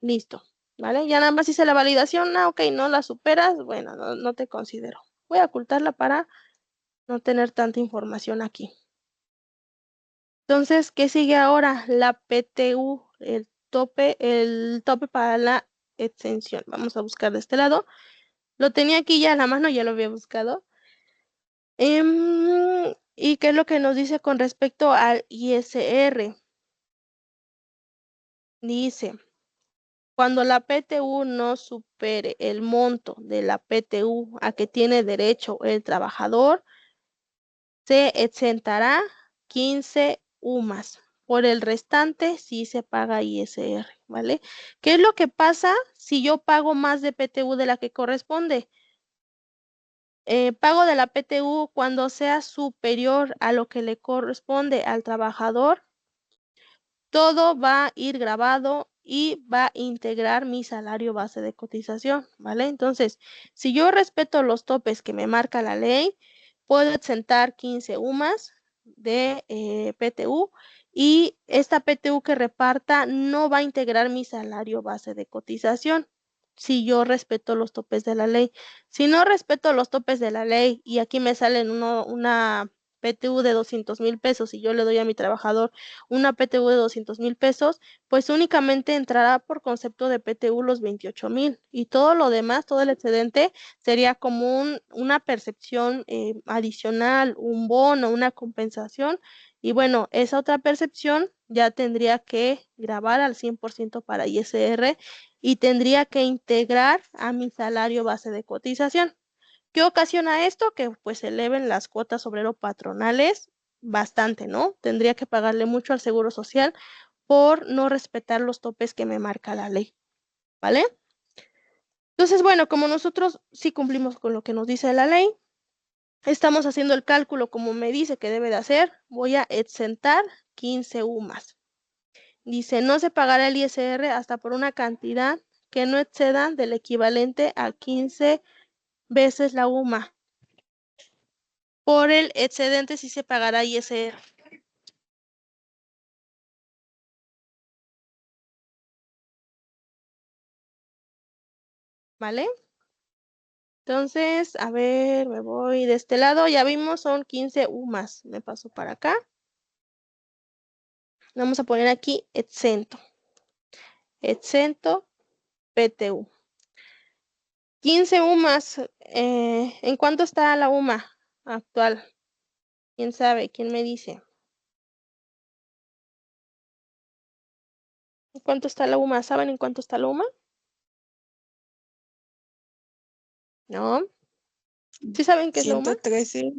Listo, ¿vale? Ya nada más hice la validación, ok, no la superas, bueno, no te considero. Voy a ocultarla para no tener tanta información aquí. Entonces, ¿qué sigue ahora? La PTU, el tope para la exención. Vamos a buscar de este lado. Lo tenía aquí ya en la mano, ya lo había buscado. ¿Y qué es lo que nos dice con respecto al ISR? Dice, cuando la PTU no supere el monto de la PTU a que tiene derecho el trabajador, se exentará 15 UMAS. Por el restante sí se paga ISR, ¿vale? ¿Qué es lo que pasa si yo pago más de PTU de la que corresponde? Pago de la PTU cuando sea superior a lo que le corresponde al trabajador, todo va a ir grabado y va a integrar mi salario base de cotización, ¿vale? Entonces, si yo respeto los topes que me marca la ley, puedo exentar 15 UMAS de PTU y esta PTU que reparta no va a integrar mi salario base de cotización si yo respeto los topes de la ley. Si no respeto los topes de la ley y aquí me salen una PTU de 200,000 pesos y yo le doy a mi trabajador una PTU de 200,000 pesos, pues únicamente entrará por concepto de PTU los 28,000 y todo lo demás, todo el excedente sería como una percepción adicional, un bono, una compensación Y bueno, esa otra percepción ya tendría que grabar al 100% para ISR y tendría que integrar a mi salario base de cotización. ¿Qué ocasiona esto? Que pues eleven las cuotas obrero patronales bastante, ¿no? Tendría que pagarle mucho al Seguro Social por no respetar los topes que me marca la ley, ¿vale? Entonces, bueno, como nosotros sí cumplimos con lo que nos dice la ley, estamos haciendo el cálculo como me dice que debe de hacer, voy a exentar 15 UMAS. Dice, no se pagará el ISR hasta por una cantidad que no exceda del equivalente a 15 veces la UMA. Por el excedente sí se pagará ISR. ¿Vale? Entonces, a ver, me voy de este lado. Ya vimos, son 15 UMAS. Me paso para acá. Vamos a poner aquí exento. Exento PTU. 15 UMAS. ¿En cuánto está la UMA actual? ¿Quién sabe? ¿Quién me dice? ¿En cuánto está la UMA? ¿Saben en cuánto está la UMA? ¿No? ¿Sí saben qué es la UMA? 113.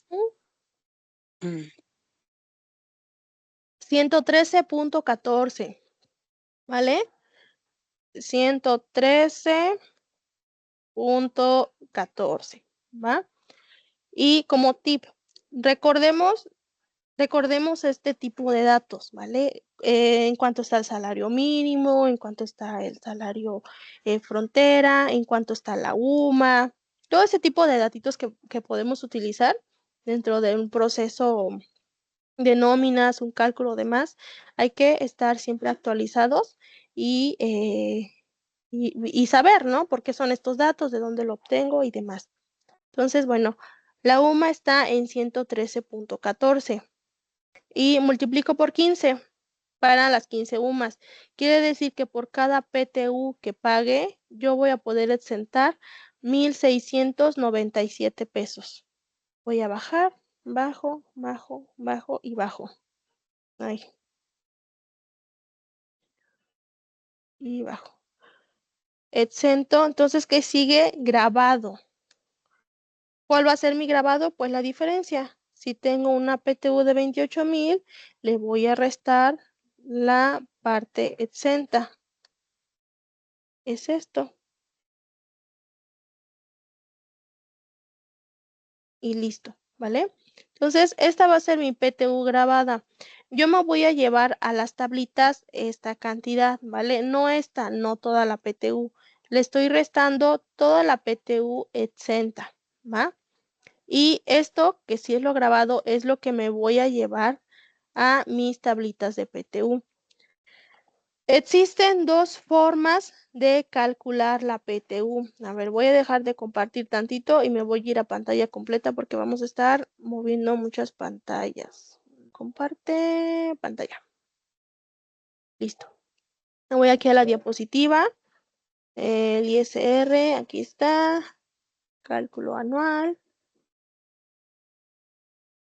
Mm, 113.14. ¿Vale? 113.14. ¿Va? Y como tip, recordemos este tipo de datos, ¿vale? En cuanto está el salario mínimo, en cuanto está el salario frontera, en cuanto está la UMA, todo ese tipo de datitos que podemos utilizar dentro de un proceso de nóminas, un cálculo demás, hay que estar siempre actualizados y saber, ¿no? ¿Por qué son estos datos? ¿De dónde lo obtengo? Y demás. Entonces, bueno, la UMA está en 113.14 y multiplico por 15 para las 15 UMAS. Quiere decir que por cada PTU que pague, yo voy a poder exentar 1,697 pesos. Voy a bajar, bajo, bajo, bajo y bajo. Ahí. Y bajo. Exento, entonces, ¿qué sigue? Grabado. ¿Cuál va a ser mi grabado? Pues la diferencia. Si tengo una PTU de 28,000, le voy a restar la parte exenta. Es esto. Y listo, ¿vale? Entonces, esta va a ser mi PTU grabada. Yo me voy a llevar a las tablitas esta cantidad, ¿vale? No esta, no toda la PTU. Le estoy restando toda la PTU exenta, ¿va? Y esto, que sí es lo grabado, es lo que me voy a llevar a mis tablitas de PTU. Existen dos formas de calcular la PTU. A ver, voy a dejar de compartir tantito y me voy a ir a pantalla completa porque vamos a estar moviendo muchas pantallas. Comparte pantalla. Listo. Me voy aquí a la diapositiva. El ISR, aquí está. Cálculo anual.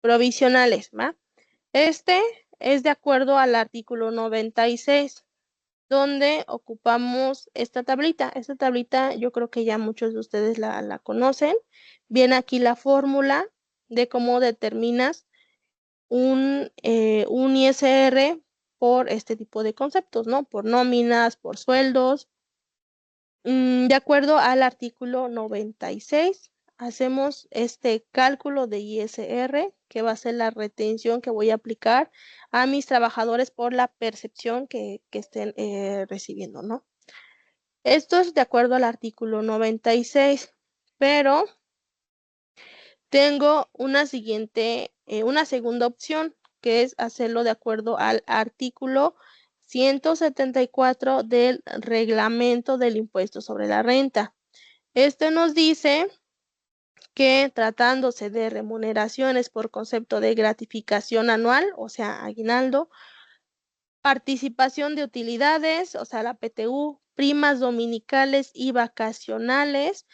Provisionales, ¿va? Este es de acuerdo al artículo 96, donde ocupamos esta tablita. Esta tablita yo creo que ya muchos de ustedes la conocen. Viene aquí la fórmula de cómo determinas un ISR por este tipo de conceptos, ¿no? Por nóminas, por sueldos. De acuerdo al artículo 96, hacemos este cálculo de ISR, que va a ser la retención que voy a aplicar a mis trabajadores por la percepción que estén recibiendo, ¿no? Esto es de acuerdo al artículo 96, pero tengo una segunda opción, que es hacerlo de acuerdo al artículo 174 del reglamento del impuesto sobre la renta. Este nos dice que tratándose de remuneraciones por concepto de gratificación anual, o sea, aguinaldo, participación de utilidades, o sea, la PTU, primas dominicales y vacacionales,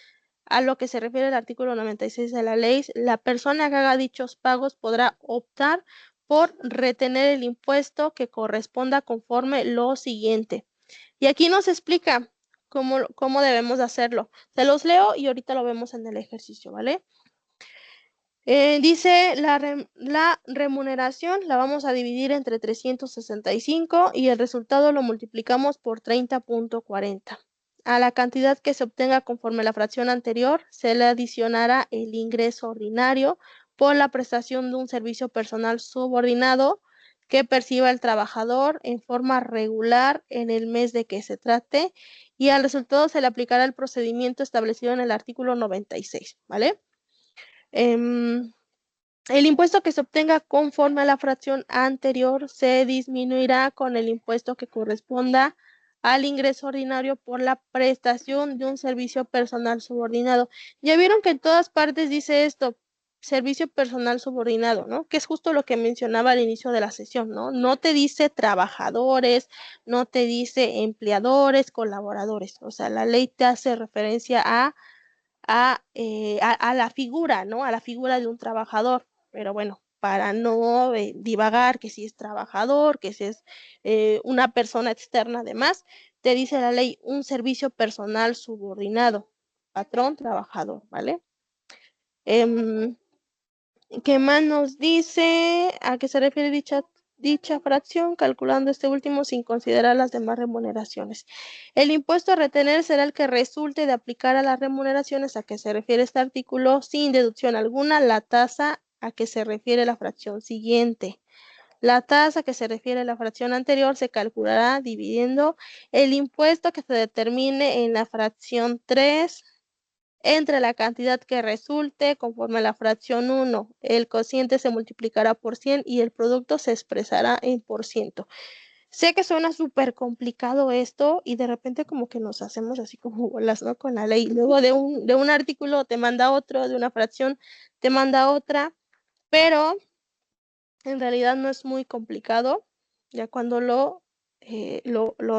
a lo que se refiere el artículo 96 de la ley, la persona que haga dichos pagos podrá optar por retener el impuesto que corresponda conforme lo siguiente. Y aquí nos explica cómo debemos hacerlo. Se los leo y ahorita lo vemos en el ejercicio, ¿vale? Dice la remuneración la vamos a dividir entre 365 y el resultado lo multiplicamos por 30.40. A la cantidad que se obtenga conforme la fracción anterior se le adicionará el ingreso ordinario por la prestación de un servicio personal subordinado que perciba el trabajador en forma regular en el mes de que se trate, y al resultado se le aplicará el procedimiento establecido en el artículo 96, ¿vale? El impuesto que se obtenga conforme a la fracción anterior se disminuirá con el impuesto que corresponda al ingreso ordinario por la prestación de un servicio personal subordinado. Ya vieron que en todas partes dice esto, servicio personal subordinado, ¿no? Que es justo lo que mencionaba al inicio de la sesión, ¿no? No te dice trabajadores, no te dice empleadores, colaboradores. O sea, la ley te hace referencia a la figura, ¿no? A la figura de un trabajador. Pero bueno, para no divagar que si es trabajador, que si es una persona externa, además, te dice la ley un servicio personal subordinado, patrón, trabajador, ¿vale? ¿Qué más nos dice? ¿A qué se refiere dicha fracción? Calculando este último sin considerar las demás remuneraciones. El impuesto a retener será el que resulte de aplicar a las remuneraciones a que se refiere este artículo sin deducción alguna, la tasa a que se refiere la fracción siguiente. La tasa que se refiere a la fracción anterior se calculará dividiendo el impuesto que se determine en la fracción 3 entre la cantidad que resulte conforme a la fracción 1. El cociente se multiplicará por 100 y el producto se expresará en por ciento. Sé que suena súper complicado esto y de repente como que nos hacemos así como bolas, ¿no? Con la ley. Luego de un artículo te manda otro, de una fracción te manda otra, pero en realidad no es muy complicado ya cuando lo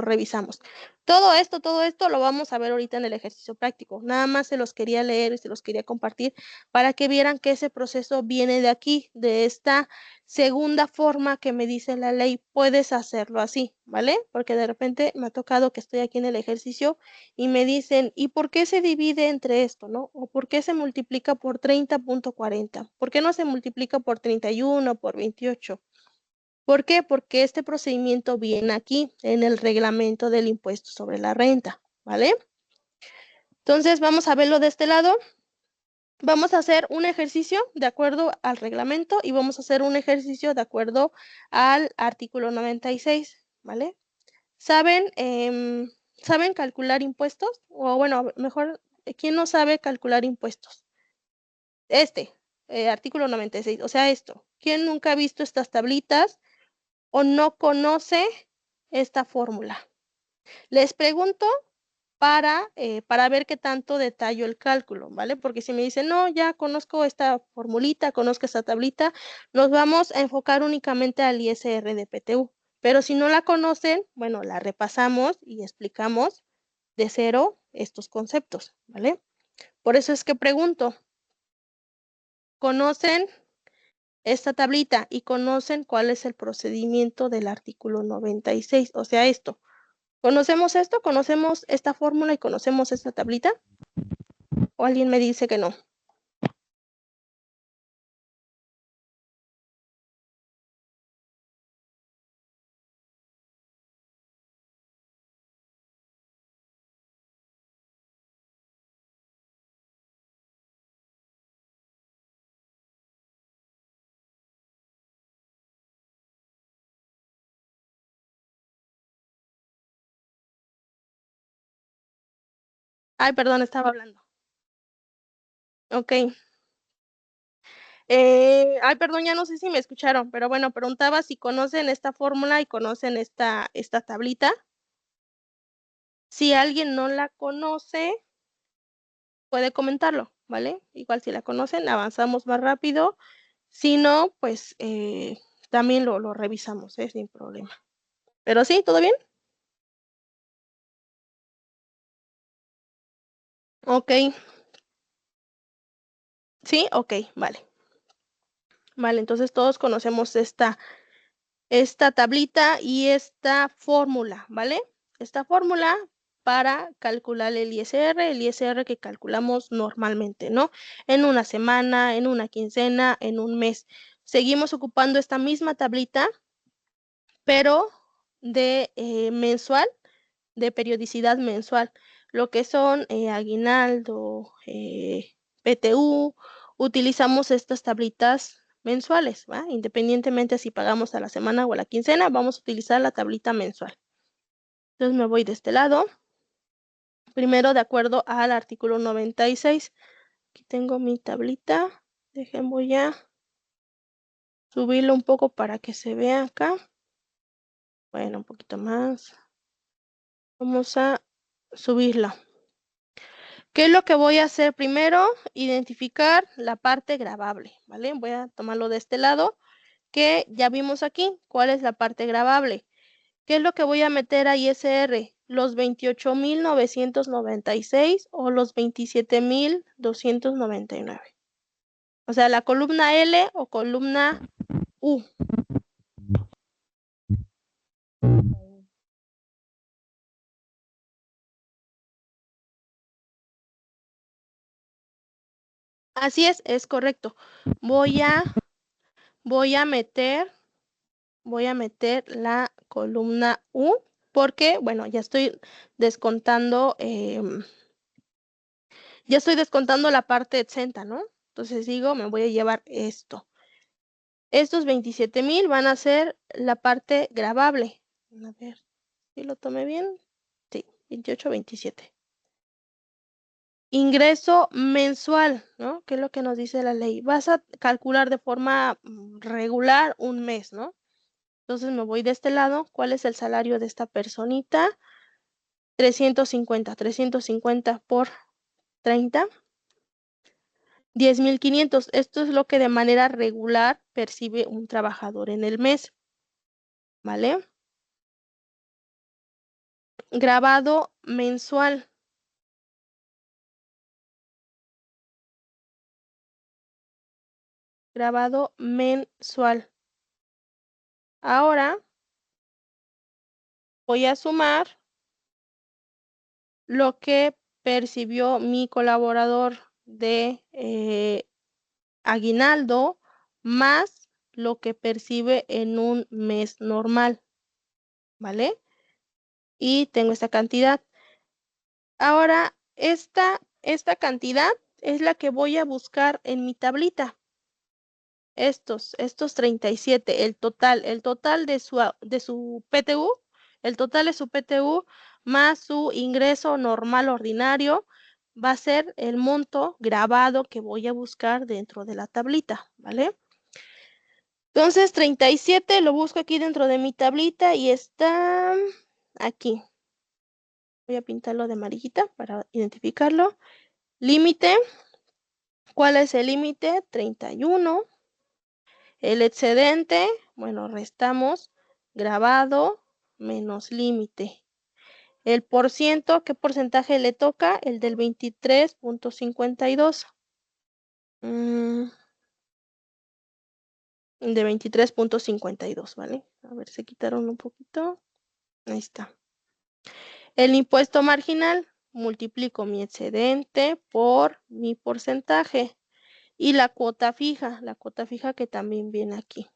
revisamos. Todo esto lo vamos a ver ahorita en el ejercicio práctico. Nada más se los quería leer y se los quería compartir para que vieran que ese proceso viene de aquí, de esta segunda forma que me dice la ley. Puedes hacerlo así, ¿vale? Porque de repente me ha tocado que estoy aquí en el ejercicio y me dicen, ¿y por qué se divide entre esto, no? ¿O por qué se multiplica por 30.40? ¿Por qué no se multiplica por 31, por 28? ¿Por qué? Porque este procedimiento viene aquí en el reglamento del impuesto sobre la renta, ¿vale? Entonces vamos a verlo de este lado. Vamos a hacer un ejercicio de acuerdo al reglamento y vamos a hacer un ejercicio de acuerdo al artículo 96, ¿vale? ¿Saben calcular impuestos? O bueno, mejor, ¿quién no sabe calcular impuestos? Artículo 96, o sea, esto. ¿Quién nunca ha visto estas tablitas o no conoce esta fórmula? Les pregunto para ver qué tanto detallo el cálculo, ¿vale? Porque si me dicen, no, ya conozco esta formulita, conozco esta tablita, nos vamos a enfocar únicamente al ISR de PTU. Pero si no la conocen, bueno, la repasamos y explicamos de cero estos conceptos, ¿vale? Por eso es que pregunto, ¿conocen esta tablita y conocen cuál es el procedimiento del artículo 96? O sea, esto. ¿Conocemos esto? ¿Conocemos esta fórmula y conocemos esta tablita? ¿O alguien me dice que no? Ay, perdón, estaba hablando. Ok. Ay, perdón, ya no sé si me escucharon, pero bueno, preguntaba si conocen esta fórmula y conocen esta tablita. Si alguien no la conoce, puede comentarlo, ¿vale? Igual si la conocen, avanzamos más rápido. Si no, pues también lo revisamos, sin problema. Pero sí, ¿todo bien? Ok. ¿Sí? Ok, vale. Vale, entonces todos conocemos esta tablita y esta fórmula, ¿vale? Esta fórmula para calcular el ISR que calculamos normalmente, ¿no? En una semana, en una quincena, en un mes. Seguimos ocupando esta misma tablita, pero de mensual, de periodicidad mensual. Lo que son aguinaldo, PTU, utilizamos estas tablitas mensuales, ¿va? Independientemente si pagamos a la semana o a la quincena, vamos a utilizar la tablita mensual. Entonces me voy de este lado. Primero, de acuerdo al artículo 96. Aquí tengo mi tablita. Voy a subirlo un poco para que se vea acá. Bueno, un poquito más. Vamos a subirla. ¿Qué es lo que voy a hacer primero? Identificar la parte grabable, ¿vale? Voy a tomarlo de este lado, que ya vimos aquí. ¿Cuál es la parte grabable? ¿Qué es lo que voy a meter a ISR? ¿Los 28,996 o los 27,299? O sea, la columna L o columna U. Así es correcto. Voy a meter la columna U porque, bueno, ya estoy descontando, la parte exenta, ¿no? Entonces digo, me voy a llevar esto. Estos 27,000 van a ser la parte grabable. A ver, ¿sí lo tomé bien? Sí, 28, 27. Ingreso mensual, ¿no? ¿Qué es lo que nos dice la ley? Vas a calcular de forma regular un mes, ¿no? Entonces me voy de este lado. ¿Cuál es el salario de esta personita? 350 por 30. 10,500. Esto es lo que de manera regular percibe un trabajador en el mes, ¿vale? Grabado mensual. Grabado mensual. Ahora voy a sumar lo que percibió mi colaborador de aguinaldo más lo que percibe en un mes normal, ¿vale? Y tengo esta cantidad. Ahora, esta cantidad es la que voy a buscar en mi tablita. Estos 37, el total de su PTU, el total de su PTU más su ingreso normal ordinario va a ser el monto grabado que voy a buscar dentro de la tablita, ¿vale? Entonces, 37 lo busco aquí dentro de mi tablita y está aquí. Voy a pintarlo de amarillita para identificarlo. Límite. ¿Cuál es el límite? 31. El excedente, bueno, restamos grabado menos límite. El porciento, ¿qué porcentaje le toca? El del 23,52. De 23,52, ¿vale? A ver, se quitaron un poquito. Ahí está. El impuesto marginal, multiplico mi excedente por mi porcentaje. Y la cuota fija que también viene aquí.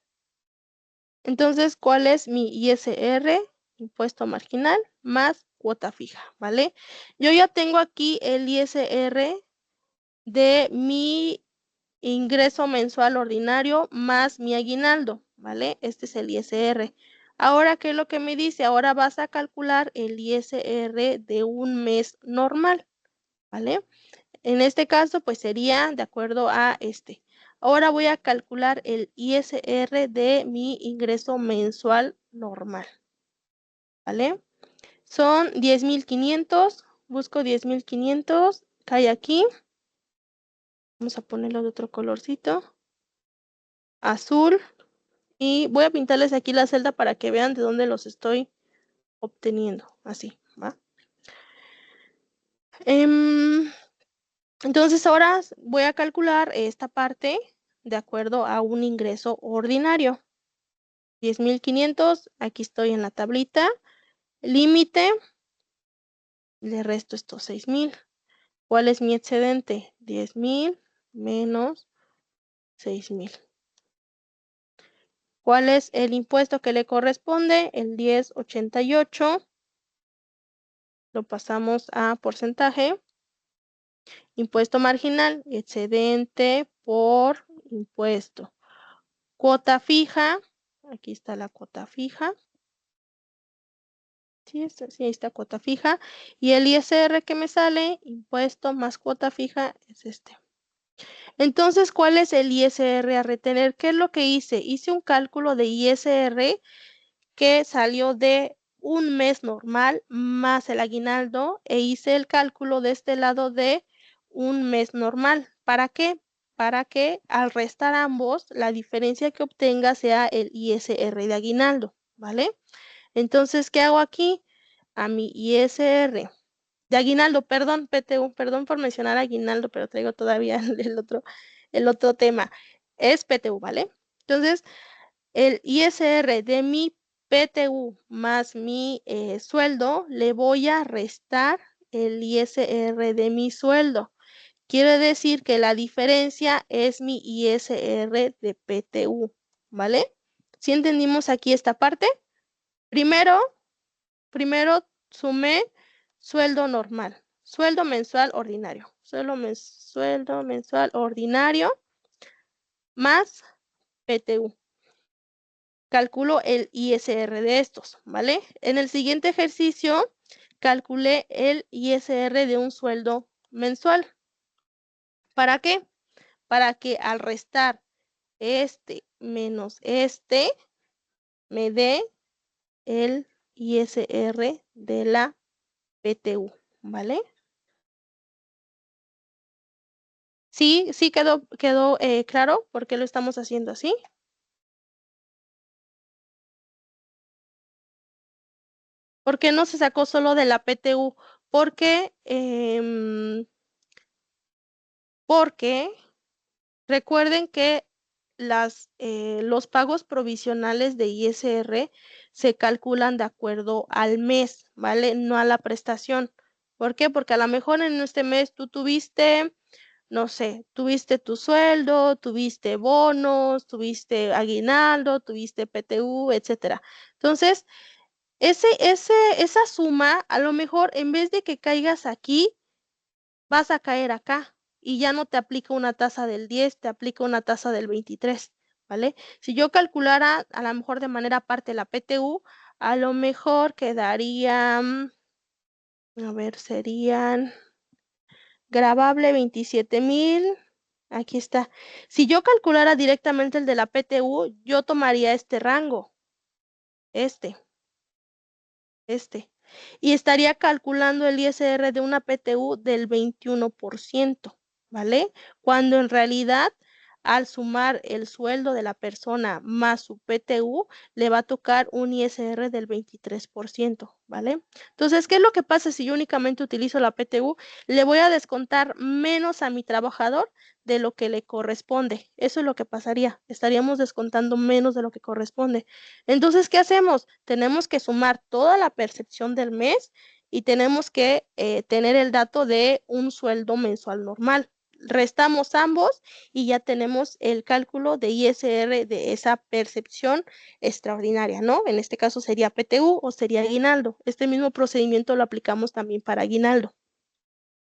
Entonces, ¿cuál es mi ISR? Impuesto marginal más cuota fija, ¿vale? Yo ya tengo aquí el ISR de mi ingreso mensual ordinario más mi aguinaldo, ¿vale? Este es el ISR. Ahora, ¿qué es lo que me dice? Ahora vas a calcular el ISR de un mes normal, ¿vale? En este caso, pues sería de acuerdo a este. Ahora voy a calcular el ISR de mi ingreso mensual normal, ¿vale? Son 10,500, busco 10,500, cae aquí. Vamos a ponerlo de otro colorcito. Azul. Y voy a pintarles aquí la celda para que vean de dónde los estoy obteniendo. Así, ¿va? Entonces ahora voy a calcular esta parte de acuerdo a un ingreso ordinario. 10,500, aquí estoy en la tablita. Límite, le resto estos 6,000. ¿Cuál es mi excedente? 10,000 menos 6,000. ¿Cuál es el impuesto que le corresponde? El 10,88. Lo pasamos a porcentaje. Impuesto marginal, excedente por impuesto. Cuota fija, aquí está la cuota fija. Sí, ahí está cuota fija. Y el ISR que me sale, impuesto más cuota fija, es este. Entonces, ¿cuál es el ISR a retener? ¿Qué es lo que hice? Hice un cálculo de ISR que salió de un mes normal más el aguinaldo e hice el cálculo de este lado de un mes normal. ¿Para qué? Para que al restar ambos, la diferencia que obtenga sea el ISR de aguinaldo, ¿vale? Entonces, ¿qué hago aquí? A mi ISR de aguinaldo, perdón, PTU, perdón por mencionar aguinaldo, pero traigo todavía el otro tema. Es PTU, ¿vale? Entonces, el ISR de mi PTU más mi sueldo, le voy a restar el ISR de mi sueldo. Quiere decir que la diferencia es mi ISR de PTU, ¿vale? ¿Sí entendimos aquí esta parte? Primero sumé sueldo normal, sueldo mensual ordinario, sueldo mensual ordinario más PTU. Calculo el ISR de estos, ¿vale? En el siguiente ejercicio, calculé el ISR de un sueldo mensual. ¿Para qué? Para que al restar este menos este, me dé el ISR de la PTU, ¿vale? Sí, sí quedó claro por qué lo estamos haciendo así. ¿Por qué no se sacó solo de la PTU? Porque recuerden que los pagos provisionales de ISR se calculan de acuerdo al mes, ¿vale? No a la prestación. ¿Por qué? Porque a lo mejor en este mes tú tuviste, no sé, tuviste tu sueldo, tuviste bonos, tuviste aguinaldo, tuviste PTU, etcétera. Entonces, esa suma, a lo mejor en vez de que caigas aquí, vas a caer acá y ya no te aplica una tasa del 10, te aplica una tasa del 23, ¿vale? Si yo calculara a lo mejor de manera aparte la PTU, a lo mejor quedaría, a ver, serían gravable 27,000, aquí está. Si yo calculara directamente el de la PTU, yo tomaría este rango, este. Y estaría calculando el ISR de una PTU del 21%, ¿vale? Cuando en realidad, al sumar el sueldo de la persona más su PTU, le va a tocar un ISR del 23%, ¿vale? Entonces, ¿qué es lo que pasa si yo únicamente utilizo la PTU? Le voy a descontar menos a mi trabajador de lo que le corresponde. Eso es lo que pasaría. Estaríamos descontando menos de lo que corresponde. Entonces, ¿qué hacemos? Tenemos que sumar toda la percepción del mes y tenemos que tener el dato de un sueldo mensual normal. Restamos ambos y ya tenemos el cálculo de ISR de esa percepción extraordinaria, ¿no? En este caso sería PTU o sería aguinaldo. Este mismo procedimiento lo aplicamos también para aguinaldo,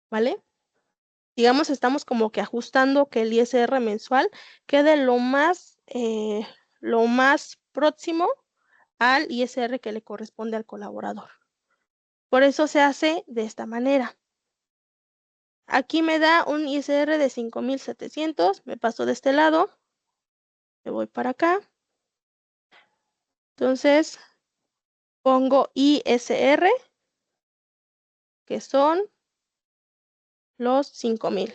¿vale? Digamos, estamos como que ajustando que el ISR mensual quede lo más próximo al ISR que le corresponde al colaborador. Por eso se hace de esta manera. Aquí me da un ISR de 5,700, me paso de este lado, me voy para acá. Entonces, pongo ISR, que son los 5,000.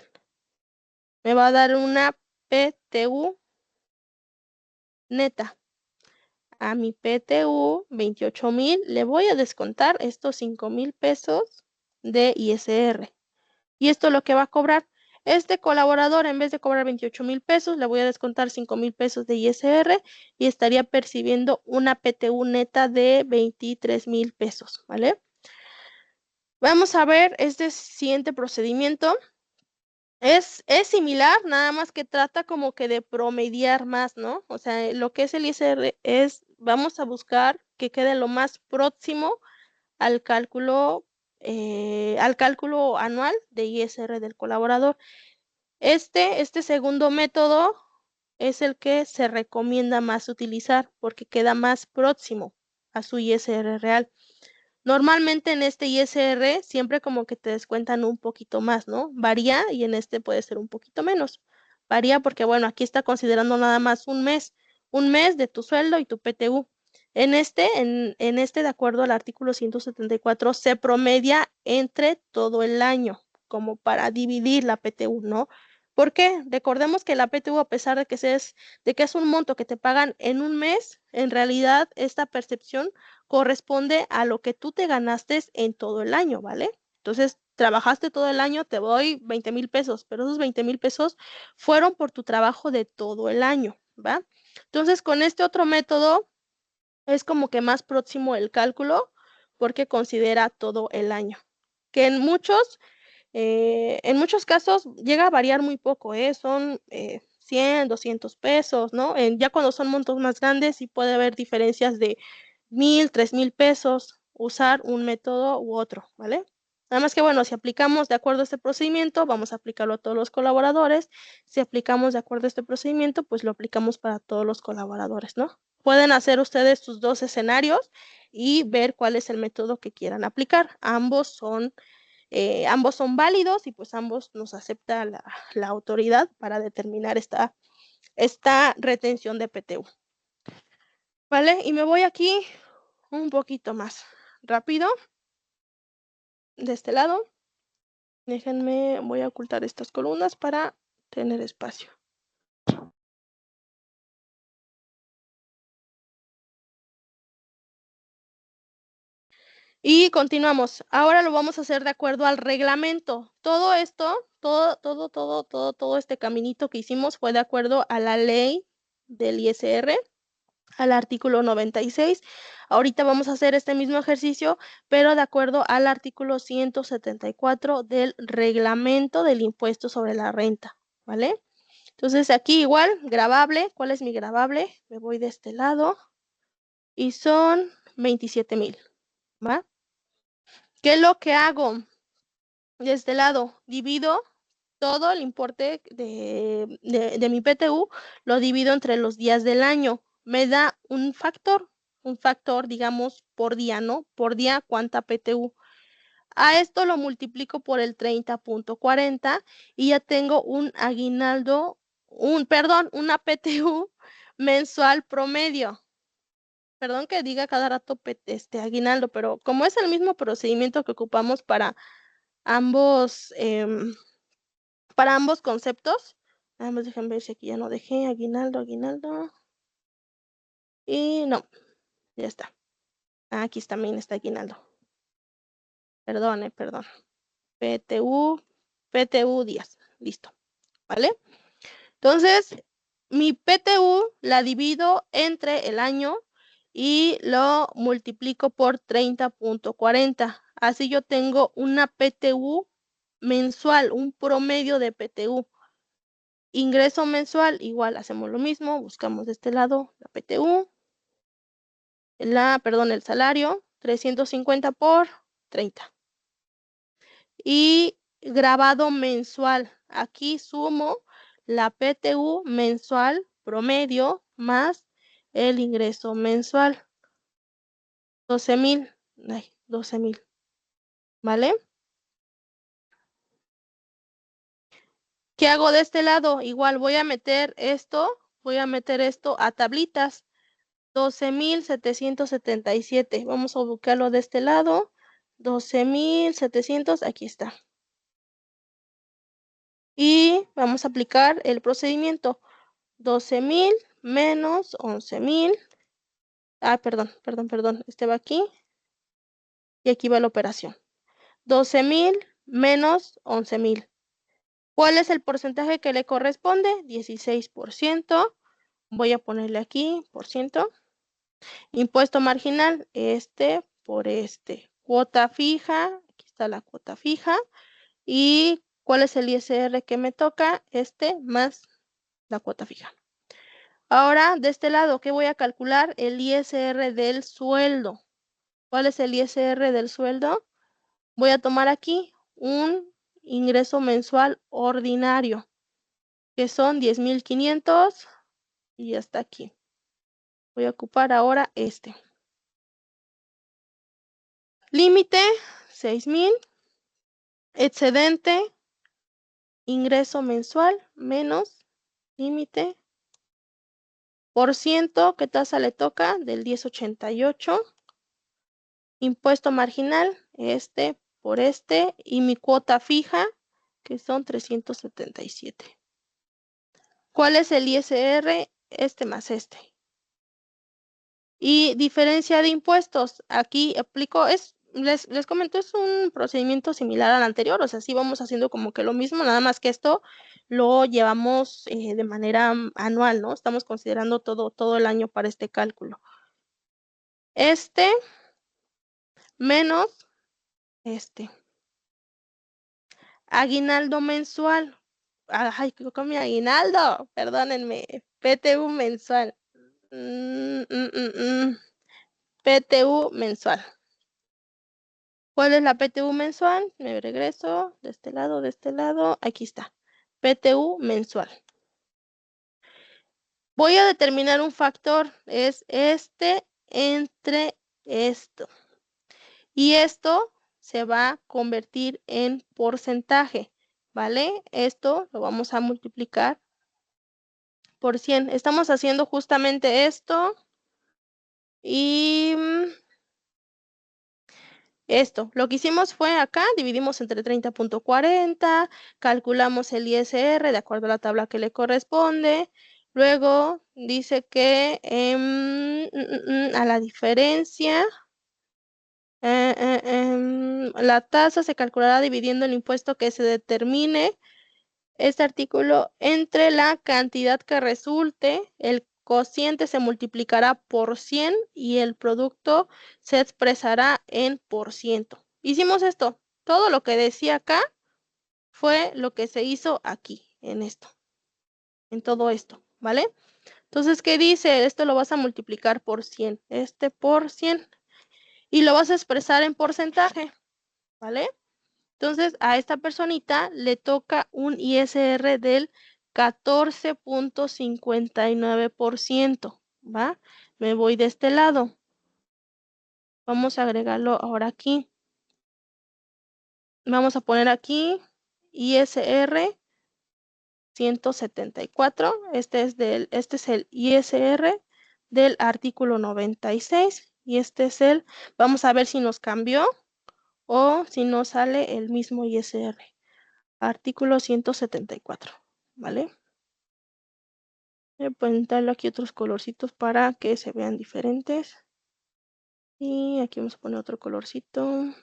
Me va a dar una PTU neta. A mi PTU 28,000 le voy a descontar estos 5,000 pesos de ISR. Y esto es lo que va a cobrar. Este colaborador, en vez de cobrar 28,000 pesos, le voy a descontar 5,000 pesos de ISR y estaría percibiendo una PTU neta de 23,000 pesos, ¿vale? Vamos a ver este siguiente procedimiento. Es similar, nada más que trata como que de promediar más, ¿no? O sea, lo que es el ISR es, vamos a buscar que quede lo más próximo al cálculo anual de ISR del colaborador. Este segundo método es el que se recomienda más utilizar porque queda más próximo a su ISR real. Normalmente en este ISR siempre como que te descuentan un poquito más, ¿no? Varía y en este puede ser un poquito menos. Varía porque, bueno, aquí está considerando nada más un mes de tu sueldo y tu PTU. En este, de acuerdo al artículo 174, se promedia entre todo el año, como para dividir la PTU, ¿no? ¿Por qué? Recordemos que la PTU, a pesar de que es un monto que te pagan en un mes, en realidad esta percepción corresponde a lo que tú te ganaste en todo el año, ¿vale? Entonces, trabajaste todo el año, te doy 20,000 pesos, pero esos 20,000 pesos fueron por tu trabajo de todo el año, ¿va? Entonces, con este otro método es como que más próximo el cálculo porque considera todo el año, que en muchos casos llega a variar muy poco, son 100, 200 pesos, ¿no? Ya cuando son montos más grandes sí puede haber diferencias de 1,000, 3,000 pesos, usar un método u otro, ¿vale? Nada más que, bueno, si aplicamos de acuerdo a este procedimiento, vamos a aplicarlo a todos los colaboradores. Si aplicamos de acuerdo a este procedimiento, pues lo aplicamos para todos los colaboradores, ¿no? Pueden hacer ustedes sus dos escenarios y ver cuál es el método que quieran aplicar. Ambos son válidos y pues ambos nos acepta la autoridad para determinar esta retención de PTU. ¿Vale? Y me voy aquí un poquito más rápido de este lado. Déjenme, voy a ocultar estas columnas para tener espacio. Y continuamos. Ahora lo vamos a hacer de acuerdo al reglamento. Todo esto, todo este caminito que hicimos fue de acuerdo a la ley del ISR, al artículo 96. Ahorita vamos a hacer este mismo ejercicio, pero de acuerdo al artículo 174 del reglamento del impuesto sobre la renta, ¿vale? Entonces aquí igual, gravable. ¿Cuál es mi gravable? Me voy de este lado y son 27,000, ¿va? ¿Qué es lo que hago? De este lado, divido todo el importe de mi PTU, lo divido entre los días del año. Me da un factor, digamos, por día, ¿no? Por día, ¿cuánta PTU? A esto lo multiplico por el 30.40 y ya tengo un aguinaldo, una PTU mensual promedio. Perdón que diga cada rato aguinaldo, pero como es el mismo procedimiento que ocupamos para ambos conceptos. Nada más déjenme ver si aquí ya no dejé aguinaldo. Y no, ya está. Aquí también está aguinaldo. Perdón. PTU días. Listo. ¿Vale? Entonces, mi PTU la divido entre el año y lo multiplico por 30.40. Así yo tengo una PTU mensual, un promedio de PTU. Ingreso mensual, igual hacemos lo mismo, buscamos de este lado la PTU, el salario, 350 por 30. Y grabado mensual, aquí sumo la PTU mensual promedio más el ingreso mensual. 12,000, 12,000, ¿vale? ¿Qué hago de este lado? Igual voy a meter esto a tablitas. 12,777. Vamos a buscarlo de este lado. 12,700, aquí está. Y vamos a aplicar el procedimiento. 12,000 menos 11,000. Perdón. Este va aquí. Y aquí va la operación. 12,000 menos 11,000. ¿Cuál es el porcentaje que le corresponde? 16%. Voy a ponerle aquí, por ciento. Impuesto marginal, este por este. Cuota fija, aquí está la cuota fija. ¿Y cuál es el ISR que me toca? Este más la cuota fija. Ahora, de este lado, ¿qué voy a calcular? El ISR del sueldo. ¿Cuál es el ISR del sueldo? Voy a tomar aquí un ingreso mensual ordinario, que son 10,500 y hasta aquí. Voy a ocupar ahora este. Límite, 6,000. Excedente, ingreso mensual, menos límite. Por ciento, ¿qué tasa le toca? Del 10,88. Impuesto marginal, este por este. Y mi cuota fija, que son 377. ¿Cuál es el ISR? Este más este. Y diferencia de impuestos. Aquí aplico, les comento, es un procedimiento similar al anterior. O sea, sí vamos haciendo como que lo mismo, nada más que esto lo llevamos de manera anual, ¿no? Estamos considerando todo el año para este cálculo. Este menos este. Aguinaldo mensual. Ay, con mi aguinaldo, perdónenme. PTU mensual. PTU mensual. ¿Cuál es la PTU mensual? Me regreso de este lado. Aquí está. PTU mensual. Voy a determinar un factor. Es este entre esto. Y esto se va a convertir en porcentaje. ¿Vale? Esto lo vamos a multiplicar por 100. Estamos haciendo justamente esto. Y esto, lo que hicimos fue acá, dividimos entre 30,40, calculamos el ISR de acuerdo a la tabla que le corresponde. Luego dice que a la diferencia, la tasa se calculará dividiendo el impuesto que se determine este artículo entre la cantidad que resulte, el cociente se multiplicará por 100 y el producto se expresará en por ciento. Hicimos esto. Todo lo que decía acá fue lo que se hizo aquí, en esto, en todo esto, ¿vale? Entonces, ¿qué dice? Esto lo vas a multiplicar por 100, este por 100, y lo vas a expresar en porcentaje, ¿vale? Entonces, a esta personita le toca un ISR del 14,59%, ¿va? Me voy de este lado. Vamos a agregarlo ahora aquí. Vamos a poner aquí ISR 174. Este es el ISR del artículo 96. Y este es vamos a ver si nos cambió o si nos sale el mismo ISR. Artículo 174, ¿vale? Voy a ponerle aquí otros colorcitos para que se vean diferentes. Y aquí vamos a poner otro colorcito.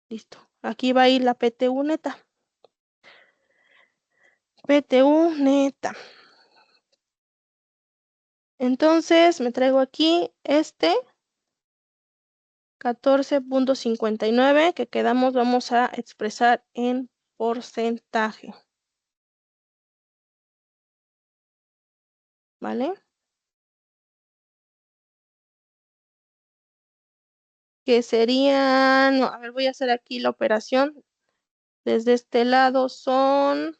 Listo. Aquí va a ir la PTU neta. PTU neta. Entonces me traigo aquí este 14,59 que quedamos, vamos a expresar en porcentaje. ¿Vale? Que serían, no, a ver, voy a hacer aquí la operación. Desde este lado son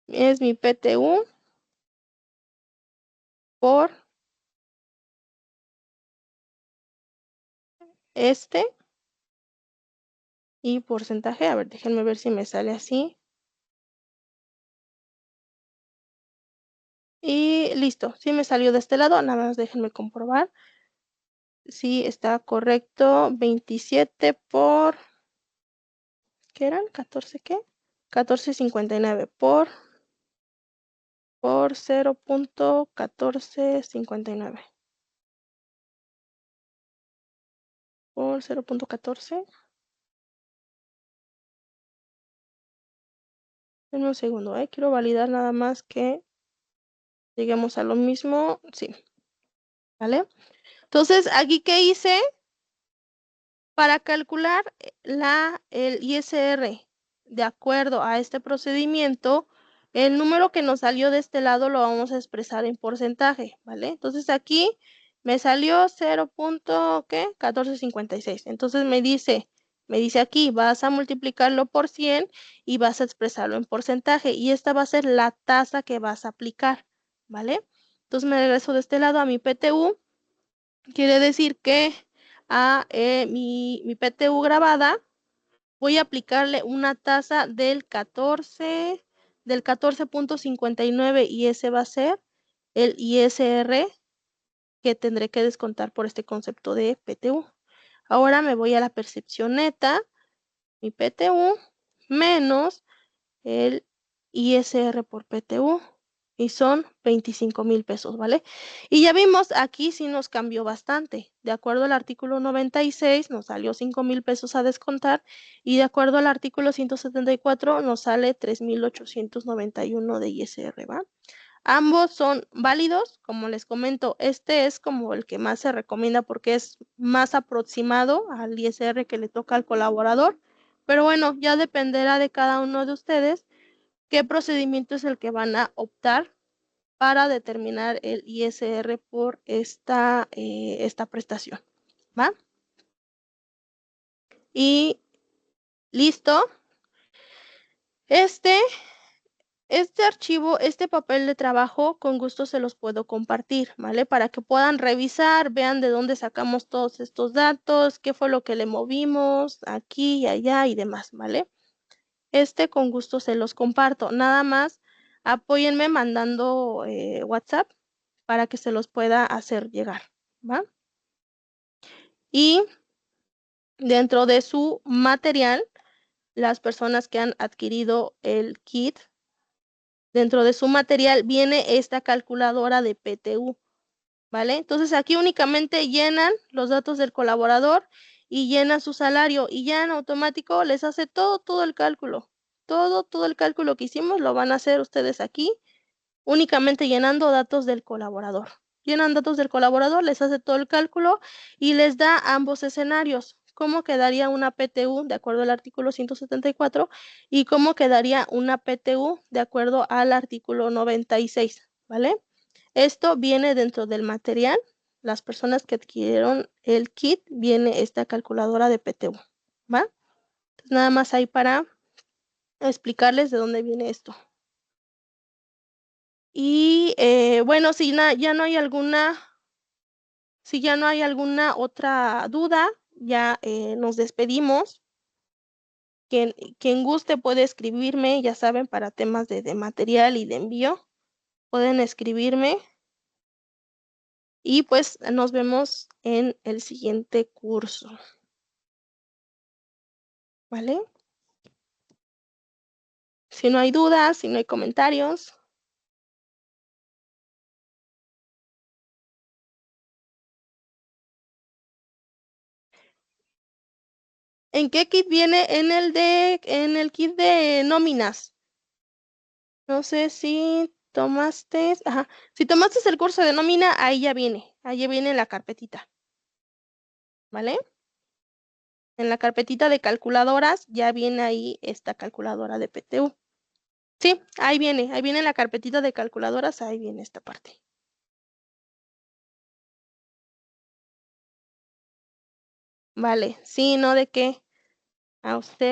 es mi PTU por este y porcentaje. A ver, déjenme ver si me sale así. Y listo, sí me salió de este lado, nada más déjenme comprobar. Sí, está correcto. 27 por, ¿qué eran? ¿14 qué? 14,59 por 0,1459. por 0.14. Denme un segundo, quiero validar nada más que lleguemos a lo mismo. Sí. ¿Vale? Entonces, aquí, ¿qué hice? Para calcular el ISR de acuerdo a este procedimiento, el número que nos salió de este lado lo vamos a expresar en porcentaje, ¿vale? Entonces aquí me salió 0.1456. Entonces me dice aquí, vas a multiplicarlo por 100 y vas a expresarlo en porcentaje. Y esta va a ser la tasa que vas a aplicar, ¿vale? Entonces me regreso de este lado a mi PTU. Quiere decir que a mi PTU grabada voy a aplicarle una tasa del 14.59 y ese va a ser el ISR que tendré que descontar por este concepto de PTU. Ahora me voy a la percepción neta, mi PTU menos el ISR por PTU. Y son 25,000 pesos, ¿vale? Y ya vimos, aquí sí nos cambió bastante. De acuerdo al artículo 96, nos salió 5,000 pesos a descontar. Y de acuerdo al artículo 174, nos sale 3,891 de ISR, ¿va? Ambos son válidos, como les comento, este es como el que más se recomienda porque es más aproximado al ISR que le toca al colaborador. Pero bueno, ya dependerá de cada uno de ustedes qué procedimiento es el que van a optar para determinar el ISR por esta prestación, ¿va? Y listo. Este archivo, este papel de trabajo, con gusto se los puedo compartir, ¿vale? Para que puedan revisar, vean de dónde sacamos todos estos datos, qué fue lo que le movimos aquí y allá y demás, ¿vale? Con gusto se los comparto. Nada más apóyenme mandando WhatsApp para que se los pueda hacer llegar, ¿va? Y dentro de su material, las personas que han adquirido el kit, dentro de su material viene esta calculadora de PTU, ¿vale? Entonces aquí únicamente llenan los datos del colaborador y llenan su salario y ya en automático les hace todo el cálculo. Todo el cálculo que hicimos lo van a hacer ustedes aquí, únicamente llenando datos del colaborador. Llenan datos del colaborador, les hace todo el cálculo y les da ambos escenarios. Cómo quedaría una PTU de acuerdo al artículo 174 y cómo quedaría una PTU de acuerdo al artículo 96, ¿vale? Esto viene dentro del material. Las personas que adquirieron el kit, viene esta calculadora de PTU, ¿va? Entonces, nada más ahí para explicarles de dónde viene esto. Y bueno, si ya no hay alguna otra duda, ya nos despedimos. Quien guste puede escribirme, ya saben, para temas de material y de envío. Pueden escribirme. Y pues nos vemos en el siguiente curso. ¿Vale? Si no hay dudas, si no hay comentarios. ¿En qué kit viene? En el kit de nóminas. No sé si tomaste, si tomaste el curso de nómina, ahí ya viene la carpetita. ¿Vale? En la carpetita de calculadoras ya viene ahí esta calculadora de PTU. Sí, ahí viene la carpetita de calculadoras, ahí viene esta parte. Vale, sí, no de qué. A usted.